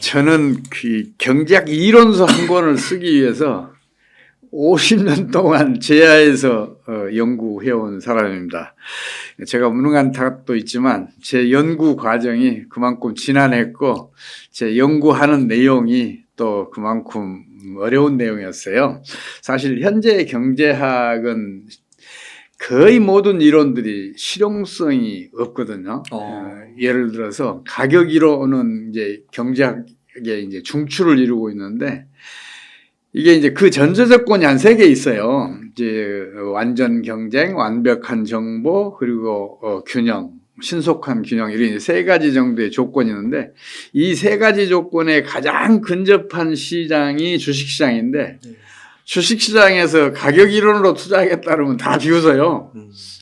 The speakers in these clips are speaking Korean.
저는 그 경제학 이론서 한 권을 쓰기 위해서 50년 동안 제야에서 연구해온 사람입니다. 제가 무능한 탓도 있지만 제 연구 과정이 그만큼 지난했고 제 연구하는 내용이 또 그만큼 어려운 내용이었어요. 사실 현재 경제학은 거의 모든 이론들이 실용성이 없거든요. 예를 들어서 가격 이론은 이제 경제학의 이제 중추를 이루고 있는데 이게 이제 그 전제조건이 한 3개 있어요. 이제 완전 경쟁, 완벽한 정보, 그리고 균형, 신속한 균형 이런 3가지 정도의 조건이 있는데 이 3가지 조건에 가장 근접한 시장이 주식시장인데 주식시장에서 가격 이론으로 투자하겠다 그러면 다 비웃어요.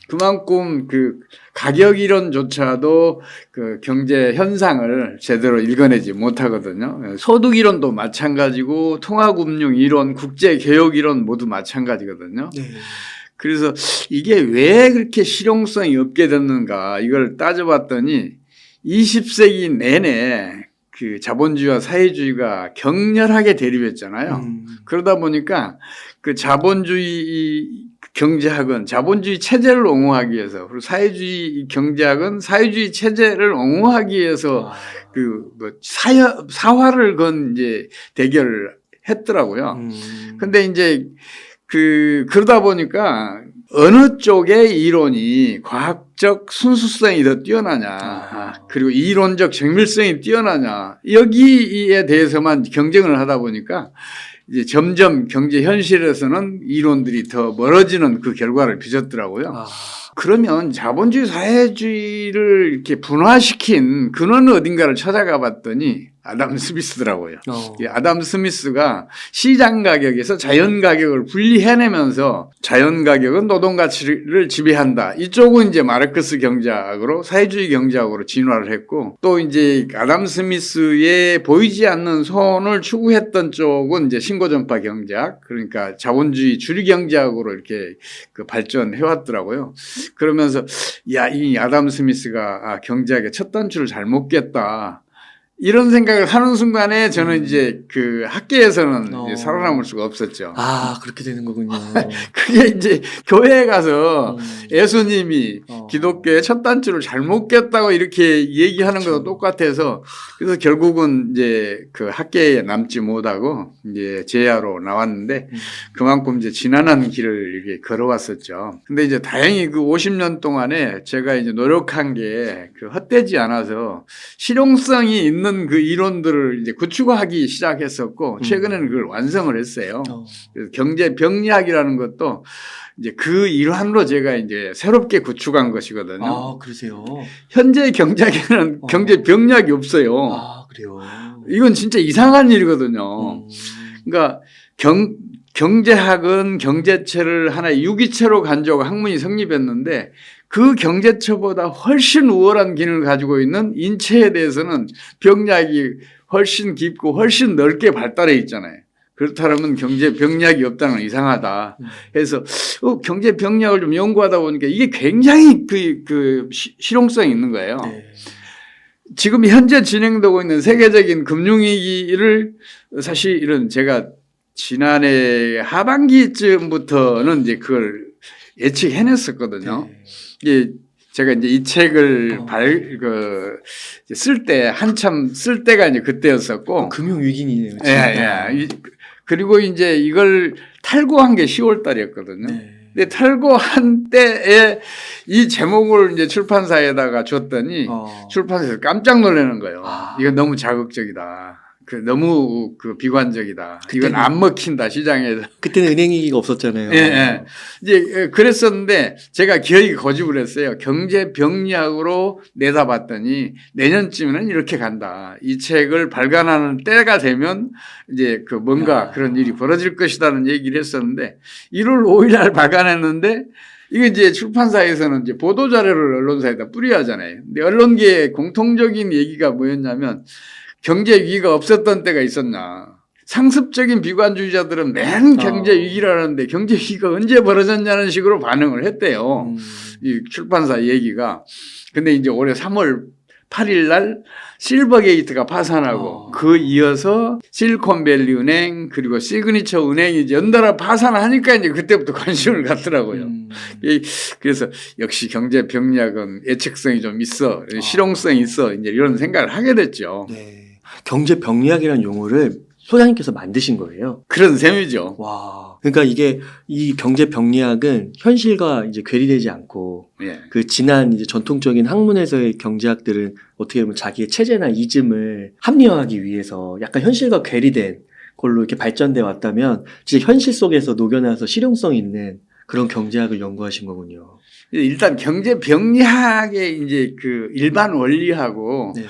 그만큼 그 가격 이론조차도 그 경제 현상을 제대로 읽어내지 못하거든요. 소득 이론도 마찬가지고 통화금융 이론, 국제개혁 이론 모두 마찬가지거든요. 네. 그래서 이게 왜 그렇게 실용성이 없게 됐는가 이걸 따져봤더니 20세기 내내 그 자본주의와 사회주의가 격렬하게 대립했잖아요. 그러다 보니까 그 자본주의 경제학은 자본주의 체제를 옹호하기 위해서 그리고 사회주의 경제학은 사회주의 체제를 옹호하기 위해서 그 뭐 사활을 건 이제 대결을 했더라고요. 근데 이제 그러다 보니까 어느 쪽의 이론이 과학적 순수성이 더 뛰어나냐 그리고 이론적 정밀성이 뛰어나냐 여기에 대해서만 경쟁을 하다 보니까 이제 점점 경제 현실에서는 이론들이 더 멀어지는 그 결과를 빚었더라고요. 그러면 자본주의 사회주의를 이렇게 분화시킨 근원 어딘가를 찾아가 봤더니 아담 스미스더라고요. 이 아담 스미스가 시장 가격에서 자연 가격을 분리해내면서 자연 가격은 노동 가치를 지배한다. 이쪽은 이제 마르크스 경제학으로 사회주의 경제학으로 진화를 했고 또 이제 아담 스미스의 보이지 않는 손을 추구했던 쪽은 이제 신고전파 경제학 그러니까 자본주의 주류 경제학으로 이렇게 그 발전해 왔더라고요. 그러면서 야, 이 아담 스미스가 경제학의 첫 단추를 잘못 깼다. 이런 생각을 하는 순간에 저는 이제 그 학계에서는 이제 살아남을 수가 없었죠. 아, 그렇게 되는 거군요. 그게 이제 교회에 가서 예수님이 기독교의 첫 단추를 잘못 꼈다고 이렇게 얘기하는 것도 똑같아서 그래서 결국은 이제 그 학계에 남지 못하고 이제 제야로 나왔는데 그만큼 이제 지난한 길을 이렇게 걸어왔었죠. 근데 이제 다행히 그 50년 동안에 제가 이제 노력한 게 그 헛되지 않아서 실용성이 있는 그 이론들을 이제 구축하기 시작했었고 최근에는 그걸 완성을 했어요. 그래서 경제 병리학이라는 것도 이제 그 일환으로 제가 이제 새롭게 구축한 것이거든요. 아, 그러세요? 현재 경제학에는 경제 병리학이 없어요. 아, 그래요? 이건 진짜 이상한 일이거든요. 그러니까 경제학은 경제체를 하나의 유기체로 간주하고 학문이 성립했는데 그 경제체보다 훨씬 우월한 기능을 가지고 있는 인체에 대해서는 병리학이 훨씬 깊고 훨씬 넓게 발달해 있잖아요. 그렇다면 경제 병리학이 없다는 건 이상하다 해서 경제 병리학을 좀 연구하다 보니까 이게 굉장히 그 실용성이 있는 거예요. 네. 지금 현재 진행되고 있는 세계적인 금융위기를 사실은 제가 지난해 하반기쯤부터는 이제 그걸 예측해냈었거든요. 네. 이게 제가 이제 이 책을 쓸 때 한참 쓸 때가 이제 그때였었고 금융 위기네요. 예. 그리고 이제 이걸 탈고한 게 10월 달이었거든요. 네. 근데 탈고한 때에 이 제목을 이제 출판사에다가 줬더니 출판사에서 깜짝 놀라는 거예요. 이거 너무 자극적이다. 너무 비관적이다. 이건 안 먹힌다 시장에서. 그때는 은행위기가 없었잖아요. 예. 이제 그랬었는데 제가 기어이 고집을 했어요. 경제 병리학으로 내다봤더니 내년쯤에는 이렇게 간다. 이 책을 발간하는 때가 되면 이제 뭔가 그런 일이 벌어질 것이다는 얘기를 했었는데 1월 5일 날 발간했는데 이게 이제 출판사에서는 이제 보도자료를 언론사에다 뿌려야 하잖아요. 근데 언론계의 공통적인 얘기가 뭐였냐면 경제 위기가 없었던 때가 있었나. 상습적인 비관주의자들은 맨 경제 위기라는데 경제 위기가 언제 벌어졌냐는 식으로 반응을 했대요. 이 출판사 얘기가. 근데 이제 올해 3월 8일 날 실버게이트가 파산하고 그 이어서 실리콘밸리 은행 그리고 시그니처 은행이 이제 연달아 파산하니까 이제 그때부터 관심을 갖더라고요. 그래서 역시 경제 병리학은 예측성이 좀 있어, 실용성이 있어, 이제 이런 생각을 하게 됐죠. 네. 경제 병리학이라는 용어를 소장님께서 만드신 거예요. 그런 셈이죠. 와. 그러니까 이게 이 경제 병리학은 현실과 이제 괴리되지 않고 예. 그 지난 이제 전통적인 학문에서의 경제학들은 어떻게 보면 자기의 체제나 이즘을 합리화하기 위해서 약간 현실과 괴리된 걸로 이렇게 발전돼 왔다면 진짜 현실 속에서 녹여내서 실용성 있는 그런 경제학을 연구하신 거군요. 일단 경제 병리학의 이제 그 일반 원리하고 네.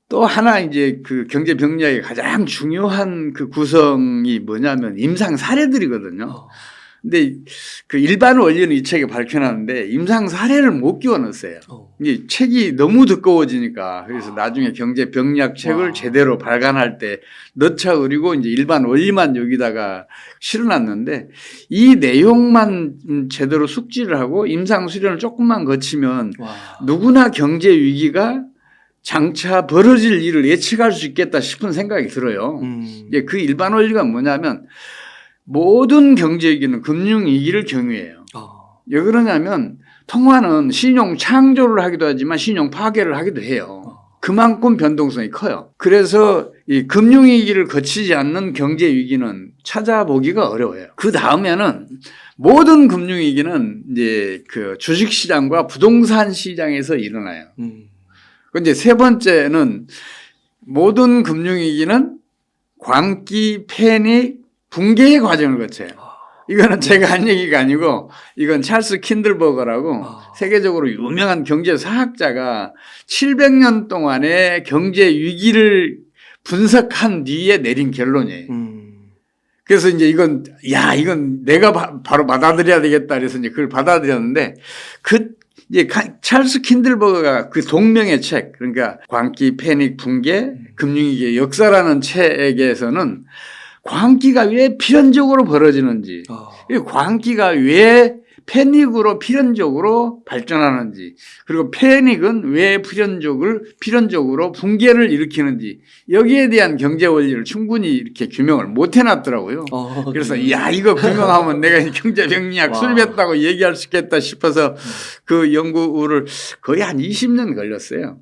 또 하나 이제 그 경제 병리학의 가장 중요한 그 구성이 뭐냐면 임상 사례들이거든요. 근데 그 일반 원리는 이 책에 밝혀놨는데 임상 사례를 못 끼워 넣었어요. 이게 책이 너무 두꺼워지니까 그래서 나중에 경제 병리학 책을 제대로 발간할 때 넣자 그리고 이제 일반 원리만 여기다가 실어놨는데 이 내용만 제대로 숙지를 하고 임상 수련을 조금만 거치면 누구나 경제 위기가 장차 벌어질 일을 예측할 수 있겠다 싶은 생각이 들어요. 이제 그 일반 원리가 뭐냐면 모든 경제 위기는 금융 위기를 경유해요. 왜 그러냐면 통화는 신용 창조를 하기도 하지만 신용 파괴를 하기도 해요. 그만큼 변동성이 커요. 그래서 이 금융 위기를 거치지 않는 경제 위기는 찾아보기가 어려워요. 그 다음에는 모든 금융 위기는 이제 그 주식 시장과 부동산 시장에서 일어나요. 근데 세 번째는 모든 금융위기는 광기, 패닉, 붕괴의 과정을 거쳐요. 이거는 제가 한 얘기가 아니고 이건 찰스 킨들버거라고 세계적으로 유명한 경제사학자가 700년 동안의 경제 위기를 분석한 뒤에 내린 결론이에요. 그래서 이제 이건 내가 바로 받아들여야 되겠다 그래서 이제 그걸 받아들였는데 이제 찰스 킨들버거가 그 동명의 책, 그러니까 광기, 패닉, 붕괴, 금융위기의 역사라는 책에서는 광기가 왜 필연적으로 벌어지는지, 광기가 왜 패닉으로 필연적으로 발전하는지, 그리고 패닉은 왜 필연적으로 붕괴를 일으키는지, 여기에 대한 경제 원리를 충분히 이렇게 규명을 못 해놨더라고요. 그래서, 이거 규명하면 내가 경제 병리학 수립했다고 얘기할 수 있겠다 싶어서 그 연구를 거의 한 20년 걸렸어요.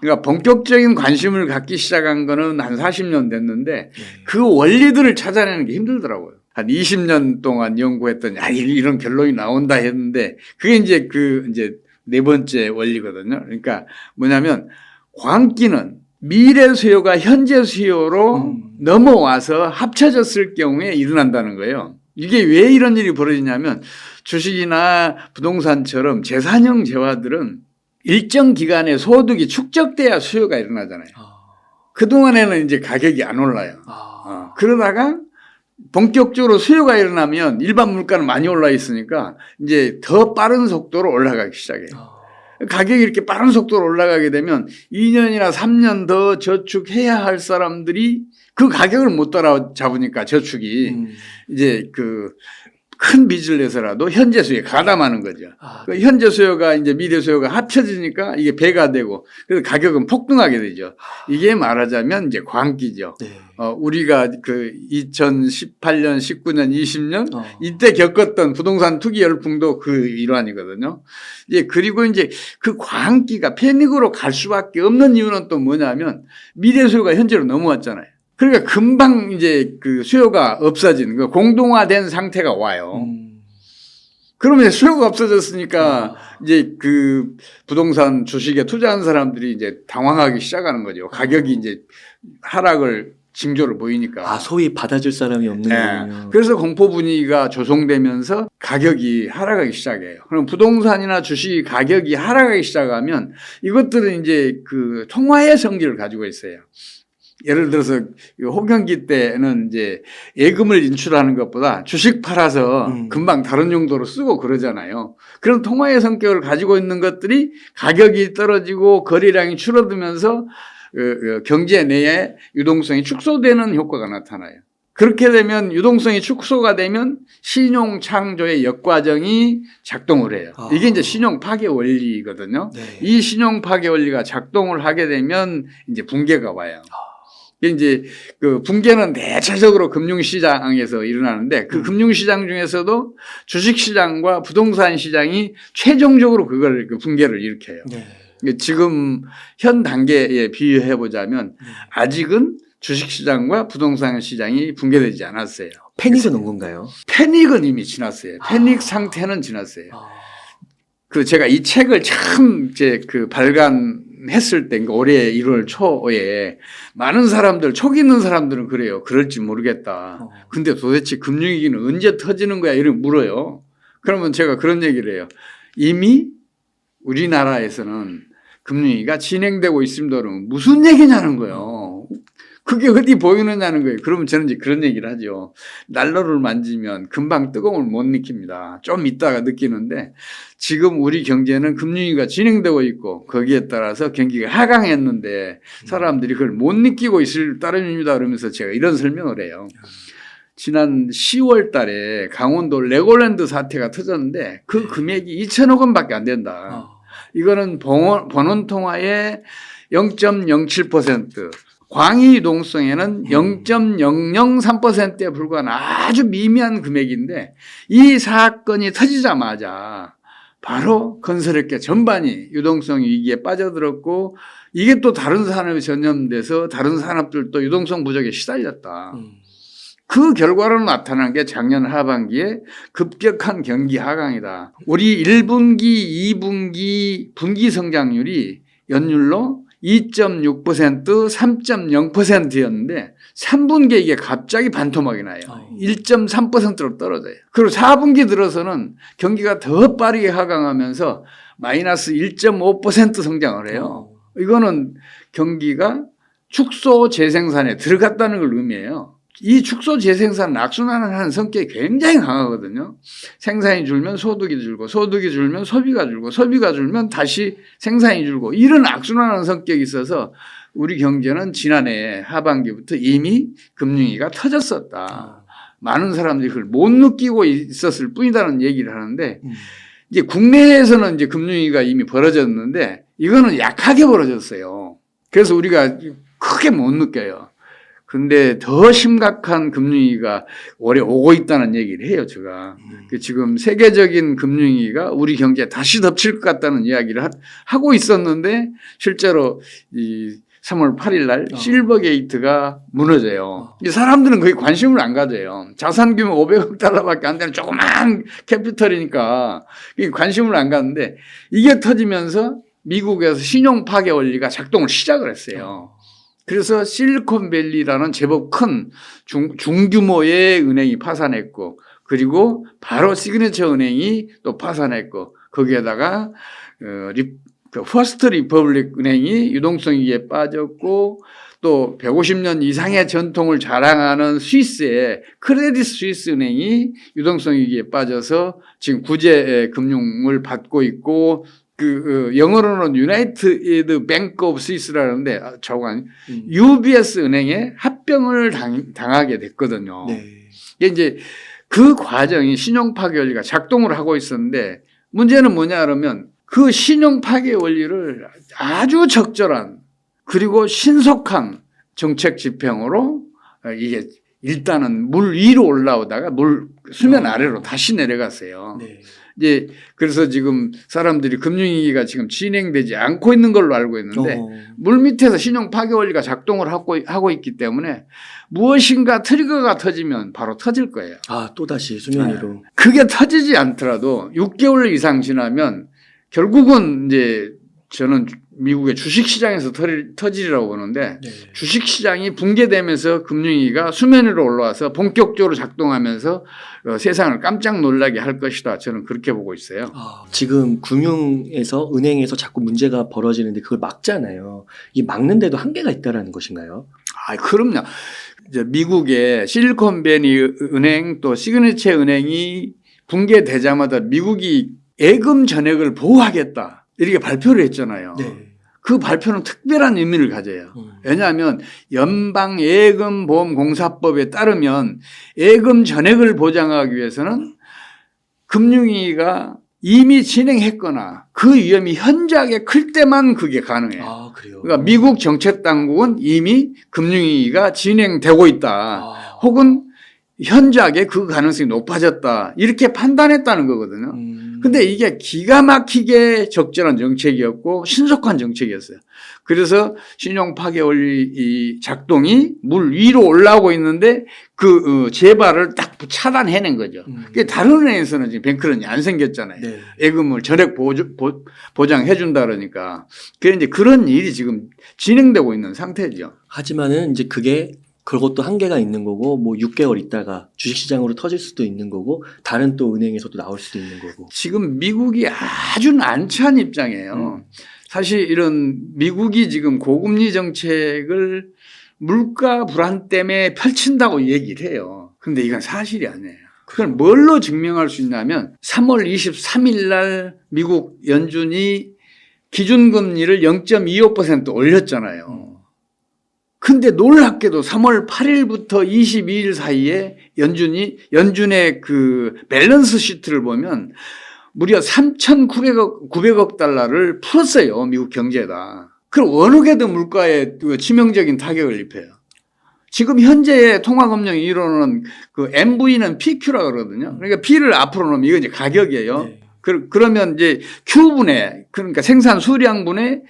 그러니까 본격적인 관심을 갖기 시작한 거는 한 40년 됐는데 그 원리들을 찾아내는 게 힘들더라고요. 한 20년 동안 연구했더니 이런 결론이 나온다 했는데 그게 이제 이제 네 번째 원리거든요. 그러니까 뭐냐면 광기는 미래 수요가 현재 수요로 넘어와서 합쳐졌을 경우에 일어난다는 거예요. 이게 왜 이런 일이 벌어지냐면 주식이나 부동산처럼 재산형 재화들은 일정 기간에 소득이 축적돼야 수요가 일어나잖아요. 그동안에는 이제 가격이 안 올라요. 그러다가 본격적으로 수요가 일어나면 일반 물가는 많이 올라 있으니까 이제 더 빠른 속도로 올라가기 시작해요. 가격이 이렇게 빠른 속도로 올라가게 되면 2년이나 3년 더 저축해야 할 사람들이 그 가격을 못 따라잡으니까 저축이 이제 큰 빚을 내서라도 현재 수요에 가담하는 거죠. 현재 수요가 이제 미래 수요가 합쳐지니까 이게 배가 되고 그래서 가격은 폭등하게 되죠. 이게 말하자면 이제 광기죠. 우리가 2018년, 19년, 20년 이때 겪었던 부동산 투기 열풍도 그 일환이거든요. 그리고 이제 그 광기가 패닉으로 갈 수밖에 없는 이유는 또 뭐냐면 미래 수요가 현재로 넘어왔잖아요. 그러니까 금방 이제 그 수요가 없어지는 거 공동화된 상태가 와요. 그러면 수요가 없어졌으니까 이제 그 부동산 주식에 투자한 사람들이 이제 당황하기 시작하는 거죠. 가격이 이제 하락을 징조를 보이니까. 소위 받아줄 사람이 없는 거군요. 그래서 공포 분위기가 조성되면서 가격이 하락하기 시작해요. 그럼 부동산이나 주식이 가격이 하락하기 시작하면 이것들은 이제 그 통화의 성질을 가지고 있어요. 예를 들어서 호경기 때는 이제 예금을 인출하는 것보다 주식 팔아서 금방 다른 용도로 쓰고 그러잖아요. 그런 통화의 성격을 가지고 있는 것들이 가격이 떨어지고 거래량이 줄어들면서 경제 내에 유동성이 축소되는 효과가 나타나요. 그렇게 되면 유동성이 축소가 되면 신용 창조의 역과정이 작동을 해요. 이게 이제 신용 파괴 원리거든요. 네. 이 신용 파괴 원리가 작동을 하게 되면 이제 붕괴가 와요. 이제 그 붕괴는 대체적으로 금융시장에서 일어나는데 그 금융시장 중에서도 주식시장과 부동산 시장이 최종적으로 그걸 그 붕괴를 일으켜요. 네. 지금 현 단계에 비유해 보자면 아직은 주식시장과 부동산 시장이 붕괴되지 않았어요. 패닉은 온 건가요? 패닉은 이미 지났어요. 패닉 상태는 지났어요. 그 제가 이 책을 참 이제 그 발간했을 때 그러니까 올해 1월 초에 많은 사람들 촉 있는 사람들은 그래요. 그럴지 모르겠다. 근데 도대체 금융위기는 언제 터지는 거야? 이렇게 물어요. 그러면 제가 그런 얘기를 해요. 이미 우리나라에서는 금융위기가 진행되고 있습니다. 그러면 무슨 얘기냐는 거예요. 그게 어디 보이느냐는 거예요. 그러면 저는 이제 그런 얘기를 하죠. 난로를 만지면 금방 뜨거움을 못 느낍니다. 좀 있다가 느끼는데 지금 우리 경제는 금융위기가 진행되고 있고 거기에 따라서 경기가 하강했는데 사람들이 그걸 못 느끼고 있을 따름입니다. 그러면서 제가 이런 설명을 해요. 지난 10월 달에 강원도 레고랜드 사태가 터졌는데 그 금액이 2천억 원밖에 안 된다. 이거는 번원통화의 0.07%, 광의 유동성에는 0.003%에 불과한 아주 미미한 금액인데 이 사건이 터지자마자 바로 건설업계 전반이 유동성 위기에 빠져들었고 이게 또 다른 산업에 전염돼서 다른 산업들도 유동성 부족에 시달렸다. 그 결과로 나타난 게 작년 하반기에 급격한 경기 하강이다. 우리 1분기, 2분기 분기 성장률이 연율로 2.6%, 3.0%였는데 3분기에 이게 갑자기 반토막이 나요. 1.3%로 떨어져요. 그리고 4분기 들어서는 경기가 더 빠르게 하강하면서 마이너스 1.5% 성장을 해요. 이거는 경기가 축소 재생산에 들어갔다는 걸 의미해요. 이 축소 재생산은 악순환을 하는 성격이 굉장히 강하거든요. 생산이 줄면 소득이 줄고 소득이 줄면 소비가 줄고 소비가 줄면 다시 생산이 줄고 이런 악순환하는 성격이 있어서 우리 경제는 지난해 하반기부터 이미 금융위기가 터졌었다. 많은 사람들이 그걸 못 느끼고 있었을 뿐이다는 얘기를 하는데 이제 국내에서는 이제 금융위기가 이미 벌어졌는데 이거는 약하게 벌어졌어요. 그래서 우리가 크게 못 느껴요. 근데 더 심각한 금융위기가 올해 오고 있다는 얘기를 해요, 제가. 지금 세계적인 금융위기가 우리 경제에 다시 덮칠 것 같다는 이야기를 하고 있었는데 실제로 이 3월 8일 날 실버 게이트가 무너져요. 사람들은 거의 관심을 안 가져요. 자산 규모 500억 달러밖에 안 되는 조그만 캐피털이니까 관심을 안 가는데 이게 터지면서 미국에서 신용 파괴 원리가 작동을 시작을 했어요. 그래서 실리콘밸리라는 제법 큰 중규모의 은행이 파산했고 그리고 바로 시그니처 은행이 또 파산했고 거기에다가 퍼스트 리퍼블릭 은행이 유동성 위기에 빠졌고 또 150년 이상의 전통을 자랑하는 스위스의 크레딧 스위스 은행이 유동성 위기에 빠져서 지금 구제 금융을 받고 있고 영어로는 유나이티드 뱅크 오브 스위스라는데 저건 UBS 은행에 합병을 당하게 됐거든요. 네. 이제 그 과정이 신용 파괴 원리가 작동을 하고 있었는데 문제는 뭐냐 그러면 그 신용 파괴 원리를 아주 적절한 그리고 신속한 정책 집행으로 이게 일단은 물 위로 올라오다가 수면 아래로 다시 내려갔어요. 네. 이제 그래서 지금 사람들이 금융위기가 지금 진행되지 않고 있는 걸로 알고 있는데 물 밑에서 신용 파괴 원리가 작동을 하고 있기 때문에 무엇인가 트리거가 터지면 바로 터질 거예요. 또다시 수면 위로. 네. 그게 터지지 않더라도 6개월 이상 지나면 결국은 이제 저는 미국의 주식시장에서 터지리라고 보는데 네. 주식시장이 붕괴되면서 금융위기가 수면 위로 올라와서 본격적으로 작동하면서 세상을 깜짝 놀라게 할 것이다. 저는 그렇게 보고 있어요. 지금 금융에서 은행에서 자꾸 문제가 벌어지는데 그걸 막잖아요. 이 막는데도 한계가 있다라는 것인가요? 그럼요. 이제 미국의 실리콘밸리 은행 또 시그니처 은행이 붕괴되자마자 미국이 예금 전액을 보호하겠다. 이렇게 발표를 했잖아요. 네. 그 발표는 특별한 의미를 가져요. 왜냐하면 연방예금보험공사법에 따르면 예금 전액을 보장하기 위해서는 금융위가 이미 진행했거나 그 위험이 현저하게 클 때만 그게 가능해요. 아, 그래요? 그러니까 미국 정책당국은 이미 금융위기가 진행되고 있다. 혹은 현저하게 그 가능성이 높아졌다. 이렇게 판단했다는 거거든요. 근데 이게 기가 막히게 적절한 정책이었고 신속한 정책이었어요. 그래서 신용 파괴 원리 작동이 물 위로 올라오고 있는데 그 재발을 딱 차단해낸 거죠. 그게 다른 은행에서는 지금 뱅크런이 안 생겼잖아요. 네. 예금을 전액 보장해 준다 그러니까. 그래 이제 그런 일이 지금 진행되고 있는 상태죠. 하지만은 이제 그것도 한계가 있는 거고, 뭐 6개월 있다가 주식시장으로 터질 수도 있는 거고, 다른 또 은행에서도 나올 수도 있는 거고. 지금 미국이 아주 난처한 입장이에요. 사실 이런 미국이 지금 고금리 정책을 물가 불안 때문에 펼친다고 얘기를 해요. 그런데 이건 사실이 아니에요. 그걸 뭘로 증명할 수 있냐면 3월 23일 날 미국 연준이 기준금리를 0.25% 올렸잖아요. 근데 놀랍게도 3월 8일부터 22일 사이에 연준의 그 밸런스 시트를 보면 무려 3,900억 달러를 풀었어요. 미국 경제에다. 그럼 어느 게 더 물가에 치명적인 타격을 입혀요. 지금 현재의 통화금융 이론은 그 MV는 PQ라 그러거든요. 그러니까 P를 앞으로 놓으면 이건 이제 가격이에요. 네. 그러면 이제 Q분의, 그러니까 생산 수량분의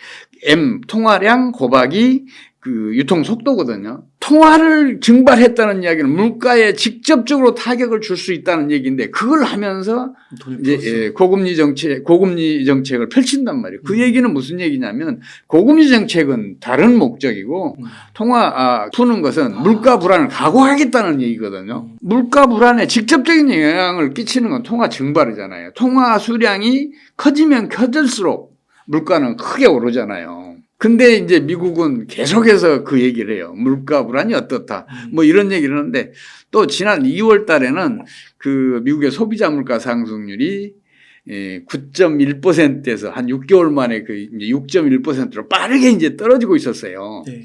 M, 통화량 곱하기 그 유통 속도거든요. 통화를 증발했다는 이야기는 물가에 직접적으로 타격을 줄 수 있다는 얘기인데 그걸 하면서 이제 고금리 정책을 펼친단 말이에요. 그 얘기는 무슨 얘기냐면 고금리 정책은 다른 목적이고 통화 푸는 것은 물가 불안을 각오하겠다는 얘기거든요. 물가 불안에 직접적인 영향을 끼치는 건 통화 증발이잖아요. 통화 수량이 커지면 커질수록 물가는 크게 오르잖아요. 근데 이제 미국은 계속해서 그 얘기를 해요. 물가 불안이 어떻다. 뭐 이런 얘기를 하는데 또 지난 2월 달에는 그 미국의 소비자 물가 상승률이 9.1%에서 한 6개월 만에 그 이제 6.1%로 빠르게 이제 떨어지고 있었어요. 네.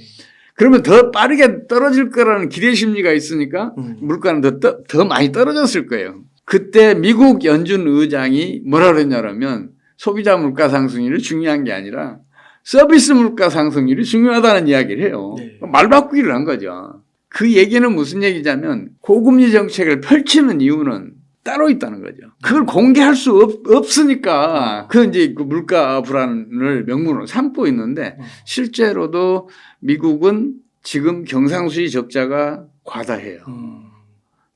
그러면 더 빠르게 떨어질 거라는 기대 심리가 있으니까 물가는 더 많이 떨어졌을 거예요. 그때 미국 연준 의장이 뭐라 그랬냐면 소비자 물가 상승률이 중요한 게 아니라 서비스 물가 상승률이 중요하다는 이야기를 해요. 네. 말 바꾸기를 한 거죠. 그 얘기는 무슨 얘기냐면 고금리 정책을 펼치는 이유는 따로 있다는 거죠. 그걸 공개할 수 없으니까 그 이제 그 물가 불안을 명분으로 삼고 있는데 실제로도 미국은 지금 경상수지 적자가 과다해요.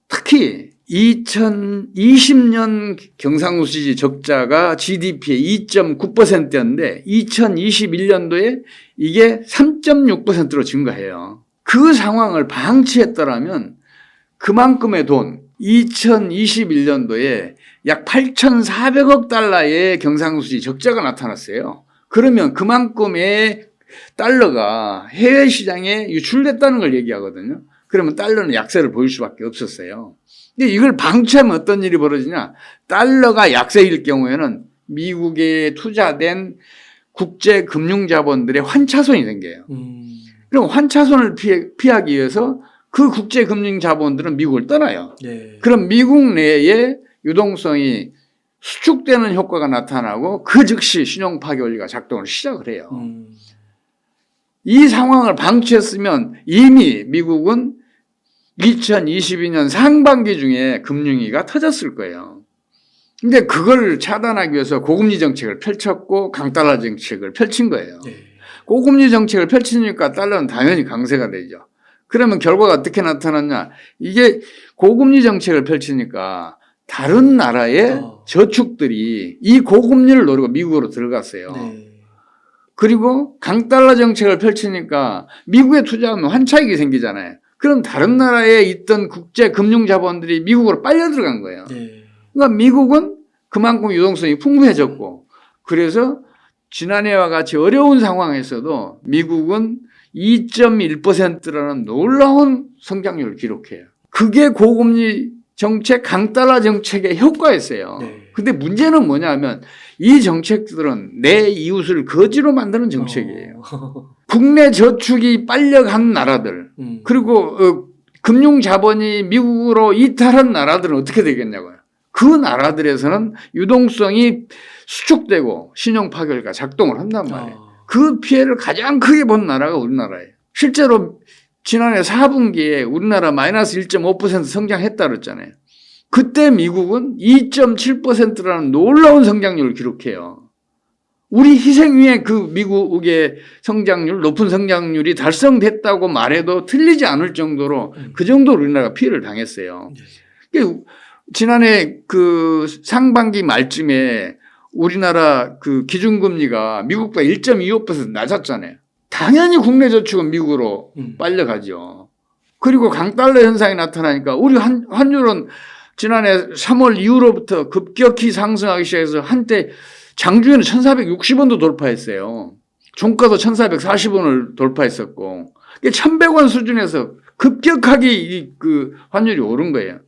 특히 2020년 경상수지 적자가 GDP의 2.9%였는데 2021년도에 이게 3.6%로 증가해요. 그 상황을 방치했더라면 그만큼의 돈 2021년도에 약 8,400억 달러의 경상수지 적자가 나타났어요. 그러면 그만큼의 달러가 해외 시장에 유출됐다는 걸 얘기하거든요. 그러면 달러는 약세를 보일 수밖에 없었어요. 근데 이걸 방치하면 어떤 일이 벌어지냐? 달러가 약세일 경우에는 미국에 투자된 국제 금융 자본들의 환차손이 생겨요. 그럼 환차손을 피하기 위해서 그 국제 금융 자본들은 미국을 떠나요. 네. 그럼 미국 내에 유동성이 수축되는 효과가 나타나고 그 즉시 신용 파괴 원리가 작동을 시작을 해요. 이 상황을 방치했으면 이미 미국은 2022년 상반기 중에 금융위기가 터졌을 거예요. 근데 그걸 차단하기 위해서 고금리 정책을 펼쳤고 강달러 정책을 펼친 거예요. 네. 고금리 정책을 펼치니까 달러는 당연히 강세가 되죠. 그러면 결과가 어떻게 나타났냐. 이게 고금리 정책을 펼치니까 다른 나라의 저축들이 이 고금리를 노리고 미국으로 들어갔어요. 네. 그리고 강달러 정책을 펼치니까 미국에 투자하면 환차익이 생기잖아요. 그럼 다른 나라에 있던 국제 금융 자본들이 미국으로 빨려 들어간 거예요. 네. 그러니까 미국은 그만큼 유동성이 풍부해졌고 그래서 지난해와 같이 어려운 상황에서도 미국은 2.1%라는 놀라운 성장률을 기록해요. 그게 고금리 정책, 강달러 정책의 효과였어요. 네. 근데 문제는 뭐냐면 이 정책들은 내 이웃을 거지로 만드는 정책이에요. 국내 저축이 빨려간 나라들 그리고 금융 자본이 미국으로 이탈한 나라들은 어떻게 되겠냐고요. 그 나라들에서는 유동성이 수축되고 신용 파괴가 작동을 한단 말이에요. 그 피해를 가장 크게 본 나라가 우리나라예요. 실제로 지난해 4분기에 우리나라 마이너스 1.5% 성장했다 그랬잖아요. 그때 미국은 2.7%라는 놀라운 성장률을 기록해요. 우리 희생 위에 그 미국의 성장률, 높은 성장률이 달성됐다고 말해도 틀리지 않을 정도로 그 정도로 우리나라가 피해를 당했어요. 지난해 그 상반기 말쯤에 우리나라 그 기준금리가 미국보다 1.25% 낮았잖아요. 당연히 국내 저축은 미국으로 빨려가죠. 그리고 강달러 현상이 나타나니까 우리 환율은 지난해 3월 이후로부터 급격히 상승하기 시작해서 한때 장중에는 1,460원도 돌파했어요. 종가도 1,440원을 돌파했었고 1,100원 수준에서 급격하게 그 환율이 오른 거예요.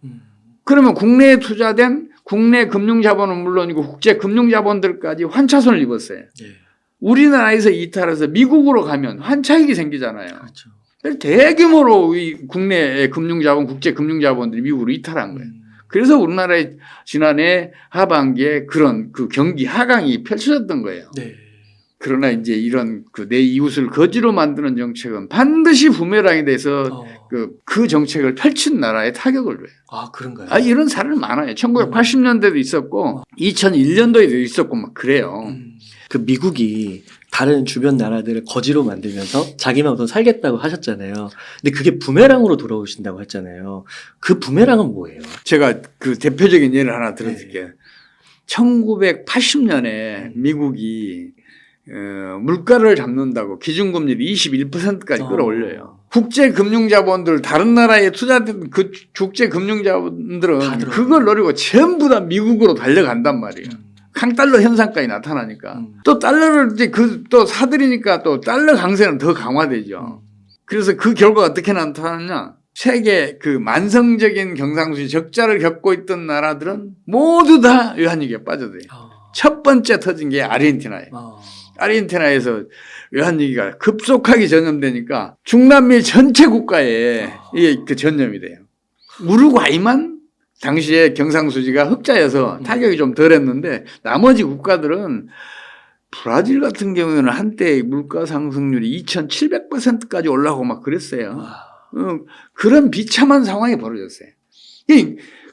그러면 국내에 투자된 국내 금융자본은 물론이고 국제 금융자본들까지 환차손을 입었어요. 네. 우리나라에서 이탈해서 미국으로 가면 환차익이 생기잖아요. 그렇죠. 대규모로 이 국내 금융자본, 국제 금융자본들이 미국으로 이탈한 거예요. 그래서 우리나라의 지난해 하반기에 그런 그 경기 하강이 펼쳐졌던 거예요. 네. 그러나 이제 이런 그 내 이웃을 거지로 만드는 정책은 반드시 부메랑이 돼서 그 정책을 펼친 나라에 타격을 줘요. 아, 그런가요? 이런 사례는 많아요. 1980년대도 있었고 2001년도에도 있었고 막 그래요. 그 미국이 다른 주변 나라들을 거지로 만들면서 자기만 더 살겠다고 하셨잖아요. 근데 그게 부메랑으로 돌아오신다고 했잖아요. 그 부메랑은 뭐예요? 제가 그 대표적인 예를 하나 들어드릴게요. 1980년에 미국이 물가를 잡는다고 기준금리를 21%까지 끌어올려요. 국제금융자본들 다른 나라에 투자된 그 국제금융자본들은 그걸 노리고 전부 다 미국으로 달려간단 말이에요. 강달러 현상까지 나타나니까 또 달러를 이제 또 사들이니까 또 달러 강세는 더 강화되죠. 그래서 그 결과가 어떻게 나타나냐? 세계 그 만성적인 경상수지 적자를 겪고 있던 나라들은 모두 다 외환위기에 빠져들어요. 첫 번째 터진 게 아르헨티나예요. 아르헨티나에서 외환위기가 급속하게 전염되니까 중남미 전체 국가에 이게 그 전염이 돼요. 우루과이만 당시에 경상수지가 흑자여서 타격이 좀 덜했는데 나머지 국가들은 브라질 같은 경우에는 한때 물가 상승률이 2,700%까지 올라가고 막 그랬어요. 그런 비참한 상황이 벌어졌어요.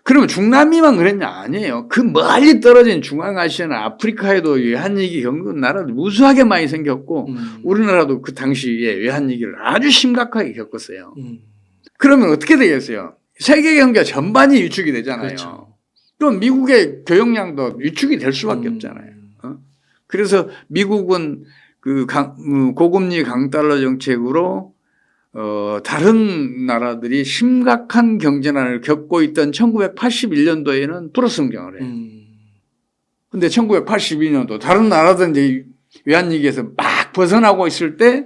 그러면 중남미만 그랬냐? 아니에요. 그 멀리 떨어진 중앙아시아나 아프리카에도 외환위기 겪는 나라들 무수하게 많이 생겼고 우리나라도 그 당시에 외환위기를 아주 심각하게 겪었어요. 그러면 어떻게 되겠어요? 세계 경제 전반이 위축이 되잖아요. 그렇죠. 그럼 미국의 교역량도 위축이 될 수밖에 없잖아요. 그래서 미국은 그 고금리 강달러 정책으로 다른 나라들이 심각한 경제난을 겪고 있던 1981년도에는 플러스 성장을 해요. 근데 1982년도 다른 나라들 이제 외환위기에서 막 벗어나고 있을 때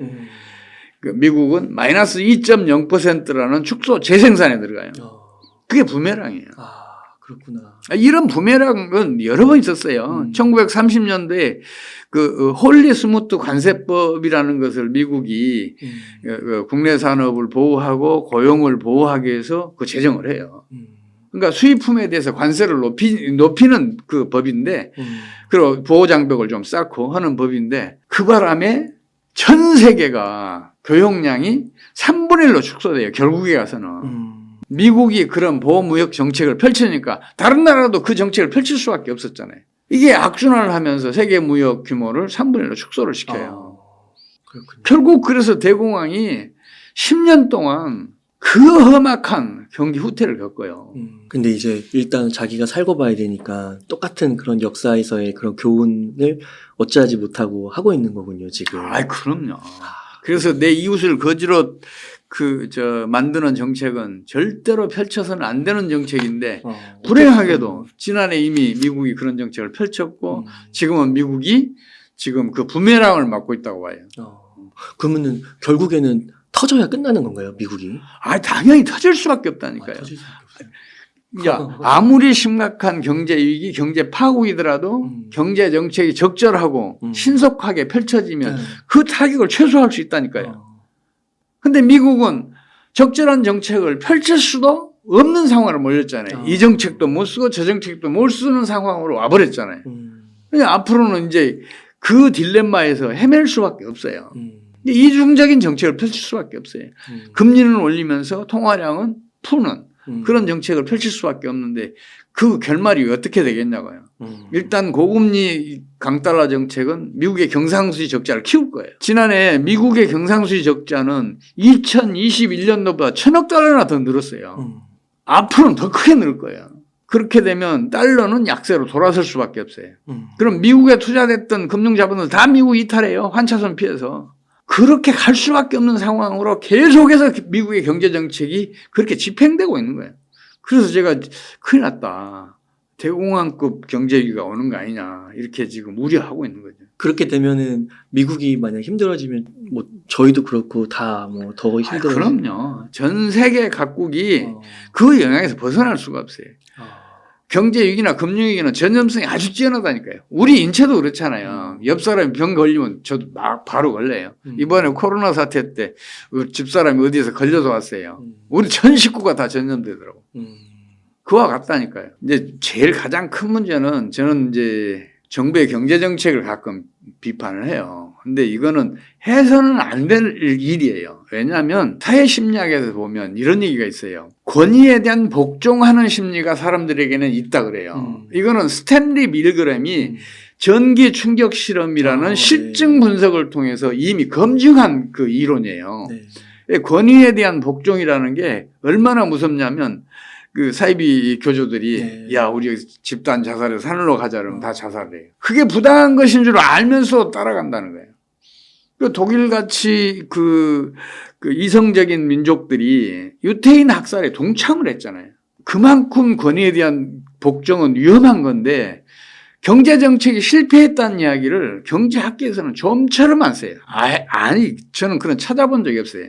그 미국은 마이너스 2.0%라는 축소 재생산에 들어가요. 그게 부메랑이에요. 그렇구나. 이런 부메랑은 여러 번 있었어요. 1930년대에 그 홀리 스무트 관세법이라는 것을 미국이 국내 산업을 보호하고 고용을 보호하기 위해서 그 제정을 해요. 그러니까 수입품에 대해서 관세를 높이는 그 법인데, 그리고 보호장벽을 좀 쌓고 하는 법인데, 그 바람에 전 세계가 교역량이 3분의 1로 축소돼요. 결국에 가서는. 미국이 그런 보호무역 정책을 펼치니까 다른 나라도 그 정책을 펼칠 수밖에 없었잖아요. 이게 악순환을 하면서 세계 무역 규모를 3분의 1로 축소를 시켜요. 결국 그래서 대공황이 10년 동안 그 험악한 경기 후퇴를 겪어요. 근데 이제 일단 자기가 살고 봐야 되니까 똑같은 그런 역사에서의 그런 교훈을 어찌하지 못하고 하고 있는 거군요, 지금. 그럼요. 그래서 내 이웃을 거지로 만드는 정책은 절대로 펼쳐서는 안 되는 정책인데, 불행하게도 지난해 이미 미국이 그런 정책을 펼쳤고, 지금은 미국이 지금 그 부메랑을 맞고 있다고 봐요. 그러면은 결국에는 터져야 끝나는 건가요, 미국이? 당연히 터질 수밖에 없다니까요. 터질 수밖에 없어요. 야, 아무리 심각한 경제 위기, 경제 파국이더라도 경제 정책이 적절하고 신속하게 펼쳐지면 네. 그 타격을 최소화할 수 있다니까요. 근데 미국은 적절한 정책을 펼칠 수도 없는 상황으로 몰렸잖아요. 이 정책도 못 쓰고 저 정책도 못 쓰는 상황으로 와버렸잖아요. 그냥 앞으로는 이제 그 딜레마에서 헤맬 수밖에 없어요. 이중적인 정책을 펼칠 수밖에 없어요. 금리는 올리면서 통화량은 푸는 그런 정책을 펼칠 수밖에 없는데 그 결말이 어떻게 되겠냐고요. 일단 고금리 강달러 정책은 미국의 경상수지 적자를 키울 거예요. 지난해 미국의 경상수지 적자는 2021년도보다 1,000억 달러나 더 늘었어요. 앞으로는 더 크게 늘 거예요. 그렇게 되면 달러는 약세로 돌아설 수밖에 없어요. 그럼 미국에 투자됐던 금융자본들 다 미국 이탈해요. 환차손 피해서. 그렇게 갈 수밖에 없는 상황으로 계속해서 미국의 경제정책이 그렇게 집행되고 있는 거예요. 그래서 제가 큰일 났다. 대공황급 경제위기가 오는 거 아니냐. 이렇게 지금 우려하고 있는 거죠. 그렇게 되면은 미국이 만약 힘들어지면 뭐 저희도 그렇고 다 뭐 더 힘들어지죠. 그럼요. 전 세계 각국이 그 영향에서 벗어날 수가 없어요. 경제위기나 금융위기는 전염성이 아주 뛰어나다니까요. 우리 인체도 그렇잖아요. 옆 사람이 병 걸리면 저도 막 바로 걸려요. 이번에 코로나 사태 때 집사람이 어디에서 걸려서 왔어요. 우리 전 식구가 다 전염되더라고. 그와 같다니까요. 이제 제일 가장 큰 문제는 저는 이제 정부의 경제정책을 가끔 비판을 해요. 근데 이거는 해서는 안 될 일이에요. 왜냐하면 사회심리학에서 보면 이런 얘기가 있어요. 권위에 대한 복종하는 심리가 사람들에게는 있다 그래요. 이거는 스탠리 밀그램이 전기 충격 실험이라는 실증 분석을 통해서 이미 검증한 그 이론이에요. 네. 권위에 대한 복종이라는 게 얼마나 무섭냐면 그 사이비 교주들이 야 우리 집단 자살해서 산으로 가자 그러면 다 자살해요. 그게 부당한 것인 줄 알면서 따라간다는 거예요. 그 독일같이 그 이성적인 민족들이 유태인 학살에 동참을 했잖아요. 그만큼 권위에 대한 복종은 위험한 건데 경제정책이 실패했다는 이야기를 경제학계에서는 좀처럼 안 써요. 아니, 저는 그런 찾아본 적이 없어요.